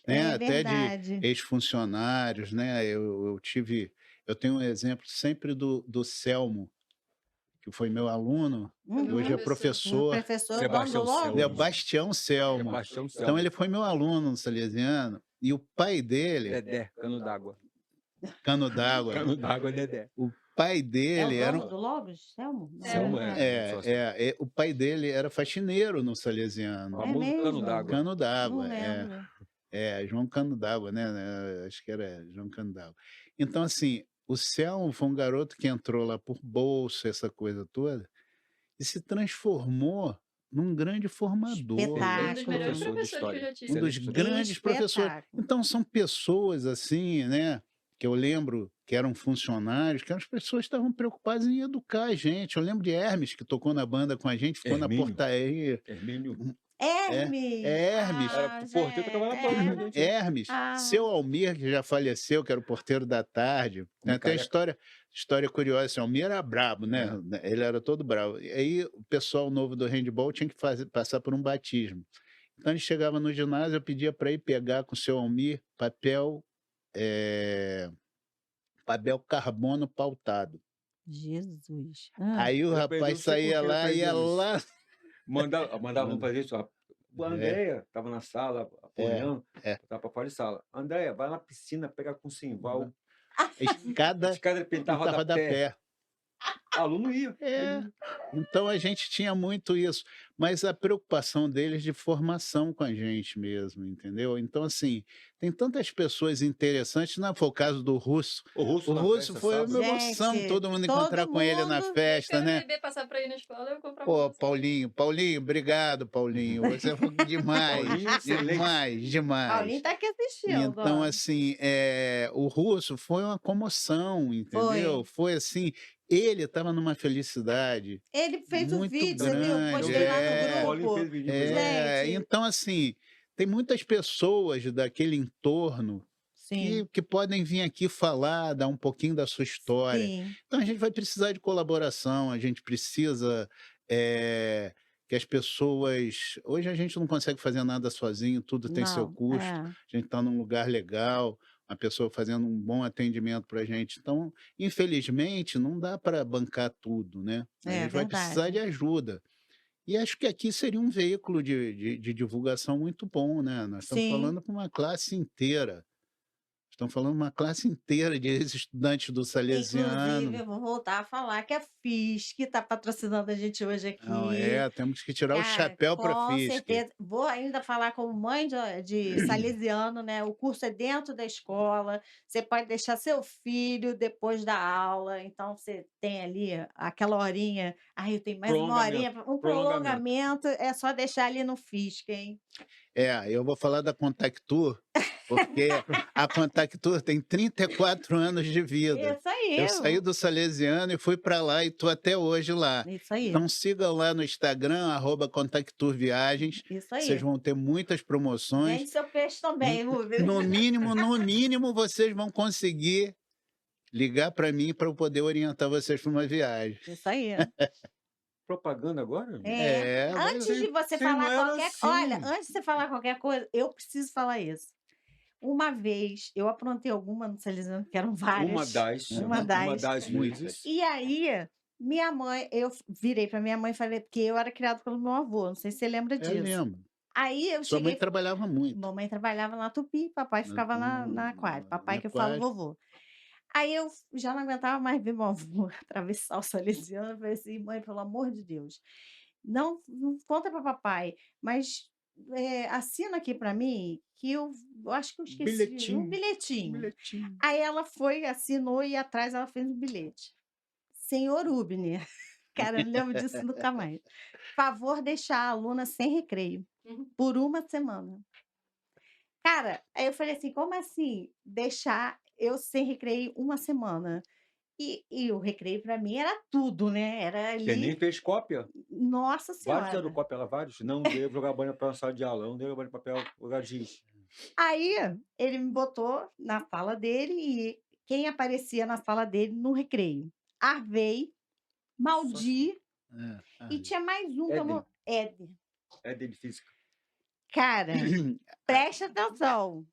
né? É Até de verdade. ex-funcionários, né? Eu tenho um exemplo sempre do Selmo, que foi meu aluno, e Meu hoje é Uhum. O professor. professor, professor, vamos Sebastião logo? Selmo. Sebastião Selmo. Sebastião Então, Selmo. ele foi meu aluno no Salesiano, e o pai dele, Dedé, cano d'água. cano d'água, Cano d'água, Dedé. o pai É o dele era dono do Logos, Selmo? Não, Selmo não é sócio. o pai dele era faxineiro no Salesiano. Famoso cano mesmo? d'água. Cano Não d'água, lembro. João Cano d'Água, né? Acho que era João Cano d'Água. Então, assim, o Selmo foi um garoto que entrou lá por bolsa, essa coisa toda, e se transformou num grande formador, Foi um dos Espetáculo. melhores Professor de professores que eu história. já um tive. dos Excelente. grandes professores. Espetáculo. Então, são pessoas assim, né? Que eu lembro que eram funcionários, que as pessoas estavam preocupadas em educar a gente. Eu lembro de Hermes, que tocou na banda com a gente, ficou na Hermínio. portaria. Hermínio. Hermes! Hermes. Era Ah, porteiro, tocava na porta com a era. gente. né? Hermes, seu Almir, que já faleceu, que era o porteiro da tarde. Tem até Careca. história curiosa. Assim, Almir era brabo, né? É. Ele era todo bravo. E aí o pessoal novo do handball tinha que passar por um batismo. Então ele chegava no ginásio, eu pedia para ir pegar com o seu Almir papel carbono pautado. Jesus. Aí o Ele aprendeu rapaz não sei por saía que ele lá, ia aprendeu isso. lá. Mandavam fazer isso. A Andréia estava na sala apoiando, é. estava para fora de sala. Andréia, vai na piscina, pega com simval. Escada Escada pintar rodapé. rodapé. Aluno ia. É. Então a gente tinha muito isso, mas a preocupação deles de formação com a gente mesmo, entendeu? Então, assim, tem tantas pessoas interessantes, não foi o caso do Russo. O Russo, O na Russo festa, foi sábado. uma emoção, Gente, todo mundo todo encontrar com ele na mundo. festa, Quero né? beber, passar pra ir na escola, eu comprava Pô, você. Paulinho, obrigado, Paulinho. Você foi demais, Paulinho, excelente. demais. Paulinho tá aqui assistindo. Então, ó. assim, o Russo foi uma comoção, entendeu? Foi assim, ele estava numa felicidade Ele fez o muito vídeo, você viu? grande. Postei lá O no Paulinho grupo. fez vídeo pra ele. Gente. Então, assim, tem muitas pessoas daquele entorno Sim, que podem vir aqui falar, dar um pouquinho da sua história. sim. Então, a gente vai precisar de colaboração, a gente precisa que as pessoas... Hoje a gente não consegue fazer nada sozinho, tudo tem seu Não, custo. é. A gente está num lugar legal, uma pessoa fazendo um bom atendimento para a gente. Então, infelizmente, não dá para bancar tudo, né? A É gente vai precisar de verdade. ajuda. E acho que aqui seria um veículo de divulgação muito bom, né? Nós estamos Sim. falando com uma classe inteira. Estamos falando uma classe inteira de ex-estudantes do Inclusive, Salesiano. eu vou voltar a falar que a FISC está patrocinando a gente hoje Não, aqui. temos que tirar o Cara, chapéu para a com FISC. certeza. Vou ainda falar como mãe de salesiano, né? O curso é dentro da escola. Você pode deixar seu filho depois da aula. Então, você tem ali aquela horinha. Ai, eu tenho mais uma horinha. Um prolongamento. É só deixar ali no FISC, hein? Eu vou falar da Contactur, porque a Contactur tem 34 anos de vida. Isso aí. Eu saí do Salesiano e fui para lá e estou até hoje lá. Isso aí. Então sigam lá no Instagram, @ContacturViagens. Isso Vocês aí. vão ter muitas promoções. Vende seu peixe também, Rubens. No mínimo, vocês vão conseguir ligar para mim para eu poder orientar vocês para uma viagem. Isso aí. Propaganda agora? Antes de você Sim, não falar era qualquer assim. Olha, antes de você falar qualquer coisa, eu preciso falar isso. Uma vez, eu aprontei alguma no Salesiano, que eram várias. Uma Uma das. das Muitas. vezes. E aí, minha mãe, eu virei para minha mãe e falei, porque eu era criada pelo meu avô, não sei se você lembra Eu disso. lembro. Aí eu Sua mãe cheguei, trabalhava muito mamãe trabalhava na Tupi, papai ficava na Aquário, papai na que eu falo Aquário. vovô. Aí eu já não aguentava mais ver meu avô atravessar o Salesiano, eu falei assim, mãe, pelo amor de Deus, não conta para papai, mas assina aqui para mim que eu acho que eu esqueci, um Bilhetinho. bilhetinho. Bilhetinho. Aí ela foi, assinou e atrás ela fez um bilhete. Senhor Ubner, cara, eu não lembro disso nunca mais. Favor deixar a aluna sem recreio por uma semana. Cara, aí eu falei assim: "Como assim deixar eu sem recreio uma semana?". E o recreio para mim era tudo, né, era Você nem ali fez cópia? nossa Vários fizeram senhora. cópia, ela vários. Não devo jogar banho para sala de aula, não devo jogar papel, jogar giz. Aí ele me botou na sala dele e quem aparecia na sala dele no recreio? Arvei, Só assim. Maldi e É. tinha mais um que eu Éden. não Éder. Éden de física. Cara, preste atenção.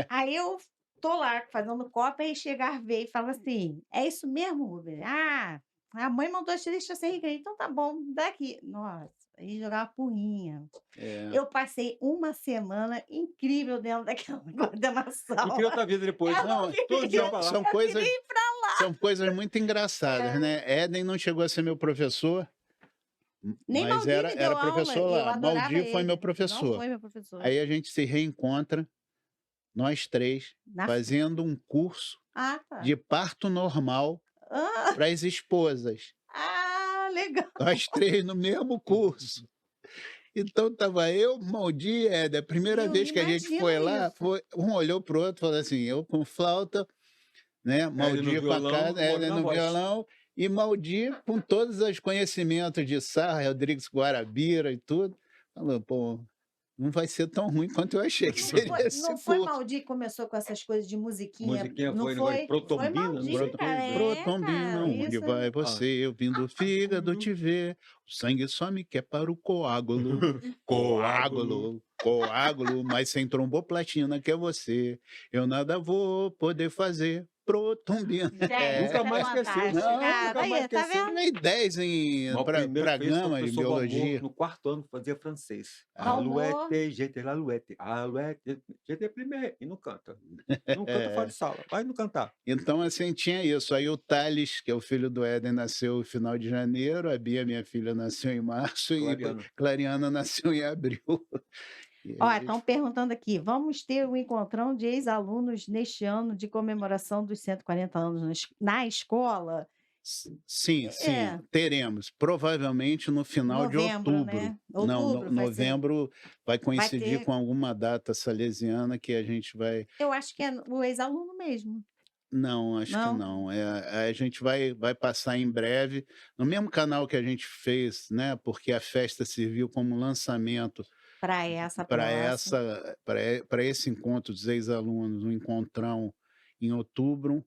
Aí eu tô lá fazendo cópia e chega a Arvei e fala assim: "É isso mesmo, Ruben? Ah, a mãe mandou te deixar sem recreio, então tá bom, daqui". Nossa, aí jogava porrinha. É. Eu passei uma semana incrível dentro daquela E coordenação. criou outra vida depois. Eu não Não, Todo dia queria, pra lá. são eu coisas, queria ir pra são coisas muito engraçadas, né? Éden não chegou a ser meu professor, nem mas Maldi me era deu aula professor e eu lá. adorava Maldi foi meu ele. Não professor. foi meu professor. Aí a gente se reencontra, nós três, Na fazendo um curso Ah, tá. de parto normal Ah, para as esposas. legal. Nós três no mesmo curso. Então estava eu, Maldi e Éder. A primeira Eu vez que a gente imagino foi lá, isso. um olhou pro outro e falou assim: eu com flauta, né? Éden no Maldi com a violão, casa, Mauro Éder na no voz. violão, e Maldi com todos os conhecimentos de Sá, Rodrigues Guarabira e tudo. Falou, pô, não vai ser tão ruim quanto eu achei que Não seria foi, esse não foi curso. Maldi que começou com essas coisas de musiquinha, Musiquinha não foi negócio de foi? Foi protombina, não Maldi, sei o cara. quê. Protombina, Cara, onde isso. vai Ah, você? Eu vim do fígado te ver. O sangue só me quer para o coágulo. coágulo. Coágulo, mas sem tromboplatina que é você. Eu nada vou poder fazer. Protombina. Gente, Nunca isso é mais esqueceu. fantástico, Não, cara. Nunca mais Aí, tá esqueceu. vendo? tirei 10 Mas o primeiro para que fez foi o gama de professor Valmor, biologia. no quarto ano, fazia francês. Valmor. Alouette, jeté l'alouette. Alouette, jeté primeiro. E não canta. Não canta fora de sala. Vai não cantar. Então, assim, tinha isso. Aí o Thales, que é o filho do Éden, nasceu no final de janeiro, a Bia, minha filha, nasceu em março, Clariano. e Clariana nasceu em abril. E Ó, a estão gente... perguntando aqui, vamos ter um encontrão de ex-alunos neste ano de comemoração dos 140 anos na escola? Sim, É, teremos. Provavelmente no final de novembro, outubro. né? Não, Outubro vai ser. novembro vai Vai coincidir ter. com alguma data salesiana que a gente vai. Eu acho que é o ex-aluno mesmo. Não, acho que Não? não. A gente vai passar em breve, no mesmo canal que a gente fez, né? Porque a festa serviu como lançamento Para essa para próxima. para esse encontro dos ex-alunos, um encontrão em outubro,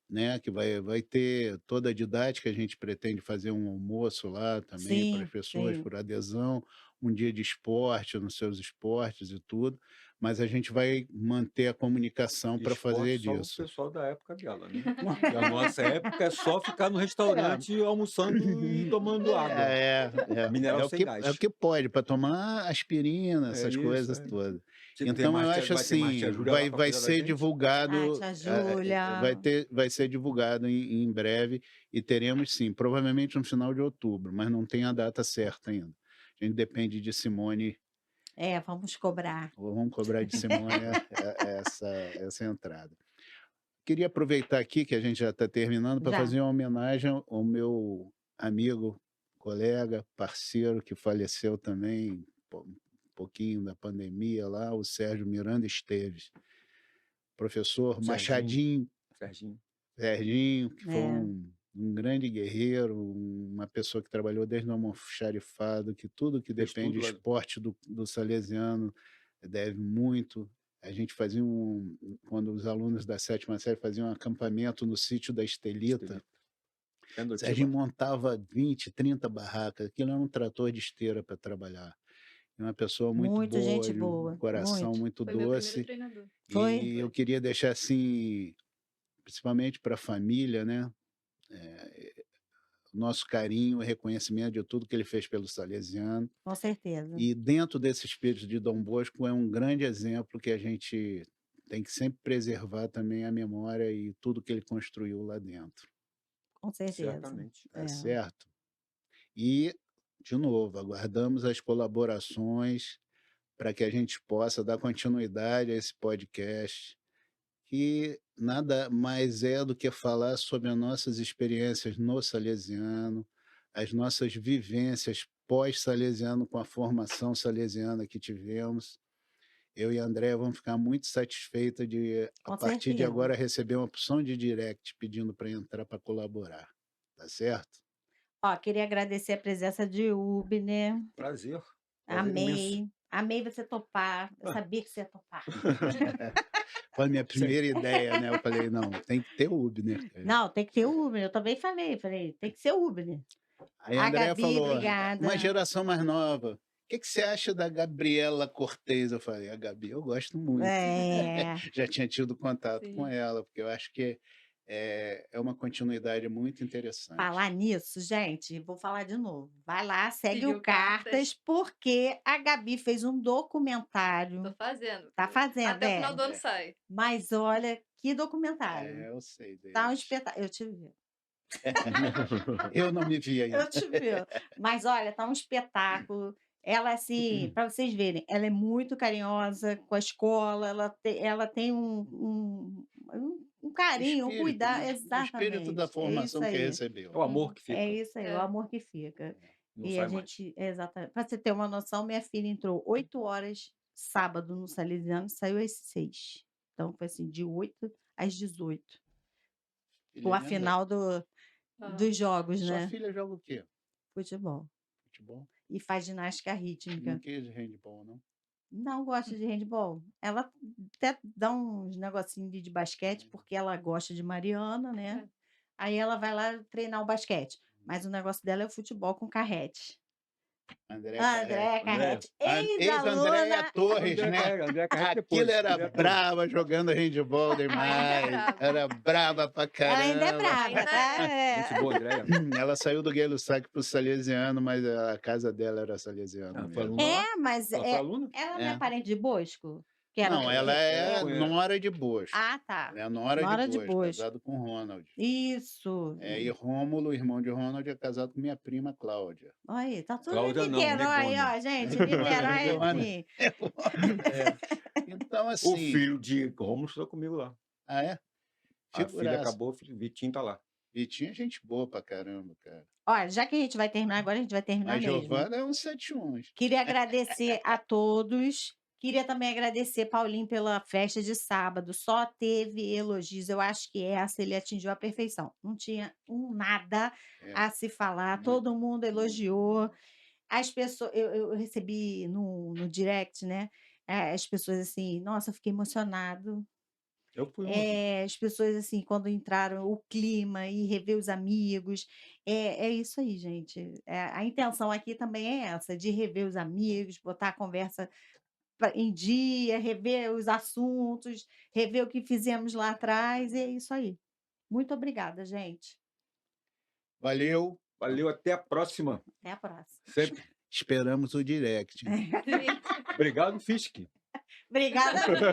né, que vai ter toda a didática, a gente pretende fazer um almoço lá também para as Sim, pessoas sim. por adesão, um dia de esporte nos seus esportes e tudo, mas a gente vai manter a comunicação para fazer Esporte só o disso. pessoal da época dela, né? E a nossa época é só ficar no restaurante almoçando e tomando água. Mineral sem É gás. o que pode, para tomar aspirina, É essas isso, coisas é. todas. Se tem Então, eu mais, acho vai ter mais tia assim, Júlia lá para vai cuidar da ser gente? divulgado, Tia Júlia. vai ser divulgado em breve e teremos sim, provavelmente no final de outubro, mas não tem a data certa ainda. A gente depende de Simone, Vamos cobrar. ou vamos cobrar de Simone essa entrada. Queria aproveitar aqui que a gente já está terminando para Já. fazer uma homenagem ao meu amigo, colega, parceiro que faleceu também um pouquinho da pandemia lá, o Sérgio Miranda Esteves. Professor Machadinho, Serginho, que foi um grande guerreiro, uma pessoa que trabalhou desde o almoxarifado, que tudo que Fez depende tudo de lá. esporte do salesiano deve muito. A gente fazia quando os alunos da 7ª série faziam um acampamento no sítio da Estelita, Serginho montava 20, 30 barracas, aquilo era um trator de esteira para trabalhar. uma pessoa muito Muito boa, gente de um boa, coração muito. muito Foi meu primeiro doce. treinador. Foi? E eu queria deixar assim, principalmente para a família, né? O nosso carinho, o reconhecimento de tudo que ele fez pelo Salesiano. Com certeza. E dentro desse espírito de Dom Bosco é um grande exemplo que a gente tem que sempre preservar também a memória e tudo que ele construiu lá dentro, Com certeza. Certamente. tá É. certo? E, de novo, aguardamos as colaborações para que a gente possa dar continuidade a esse podcast, que nada mais é do que falar sobre as nossas experiências no Salesiano, as nossas vivências pós-salesiano com a formação salesiana que tivemos. Eu e a Andréia vamos ficar muito satisfeitos de, a Com partir de certeza. agora, receber uma opção de direct pedindo para entrar para colaborar. Tá certo? Ó, queria agradecer a presença de Ubner. Prazer. Prazer imenso. Amei você topar. Eu Ah. sabia que você ia topar. Foi a minha primeira ideia, né? Eu falei, não, tem que ter Ubner. cara. Não, tem que ter Ubner. Eu também falei, tem que ser Ubner. Aí a A Andréia Gabi, falou, obrigada. uma geração mais nova. O que você acha da Gabriela Cortez? Eu falei, a Gabi eu gosto muito. É, Já tinha tido contato Sim. com ela, porque eu acho que é uma continuidade muito interessante. falar nisso, gente, vou falar de novo. Vai lá, segue Seguiu o Cartas, porque a Gabi fez um documentário. Tô fazendo. Tá fazendo, Até o final do ano É. sai. Mas olha, que documentário. É, eu sei dele. Tá um espetáculo. Eu te vi. Eu não me vi ainda. Eu te vi. Mas olha, tá um espetáculo. Ela, assim, para vocês verem, ela é muito carinhosa com a escola, ela tem um carinho, um Espírito, cuidado. né? O espírito da Exatamente. É formação isso que aí. recebeu. É o amor que fica. É isso aí, o É. amor que fica. Não E sai a mais. gente, exatamente. Para você ter uma noção, minha filha entrou 8 horas sábado no Salesiano, saiu às 6. Então foi assim, de 8 às 18. Filha O a linda. final Ah. dos jogos, Sua né? filha joga o quê? Futebol. Futebol? E faz ginástica rítmica. Não quis handball, não? Não gosta de handball. Ela até dá uns negocinhos de basquete, porque ela gosta de Mariana, né? É. Aí ela vai lá treinar o basquete. Mas o negócio dela é o futebol com carrete. André Andréa Carrete. Carrete, Ex-Andréia ex-aluna. Torres, né? André Carrete depois. Aquilo era André Torres. brava jogando handball demais. brava. Era brava pra Ela ainda é caramba. brava, Ainda tá? Gente boa, Andréia. Ela saiu do Gay Lussac pro Salesiano, mas a casa dela era salesiana Ah, foi mesmo. aluna lá? É, mas Ela foi aluna? ela não é É. parente de Bosco? Que era Não, ela é É. nora de Bosco. Ah, tá. Ela é nora Nora de de Bosco, Bosco. casado com Ronald. Isso. E Rômulo, irmão de Ronald, é casado com minha prima Cláudia. Olha aí, tá tudo Cláudia em não, Niterói, Negona. ó, gente. Niterói, Negona. assim. Então, O assim... filho de Romulo estudou comigo lá. Ah, é? A filha Figuraça. acabou, o Vitinho tá lá. Vitinho é gente boa pra caramba, cara. Olha, já que a gente vai terminar agora, a gente vai terminar A mesmo. Giovana é um 71. Queria agradecer a todos. Queria também agradecer Paulinho pela festa de sábado. Só teve elogios. Eu acho que essa ele atingiu a perfeição. Não tinha nada É. a se falar. Muito. Todo mundo elogiou. As pessoas, eu recebi no direct, né? As pessoas assim, nossa, eu fiquei emocionado. Eu fui ontem. As pessoas assim, quando entraram, o clima e rever os amigos. É isso aí, gente. A intenção aqui também é essa, de rever os amigos, botar a conversa em dia, rever os assuntos, rever o que fizemos lá atrás, e é isso aí. Muito obrigada, gente. Valeu. Valeu, até a próxima. Até a próxima. Sempre. Esperamos o direct. Sim. Obrigado, Fisk. Obrigada, Físia.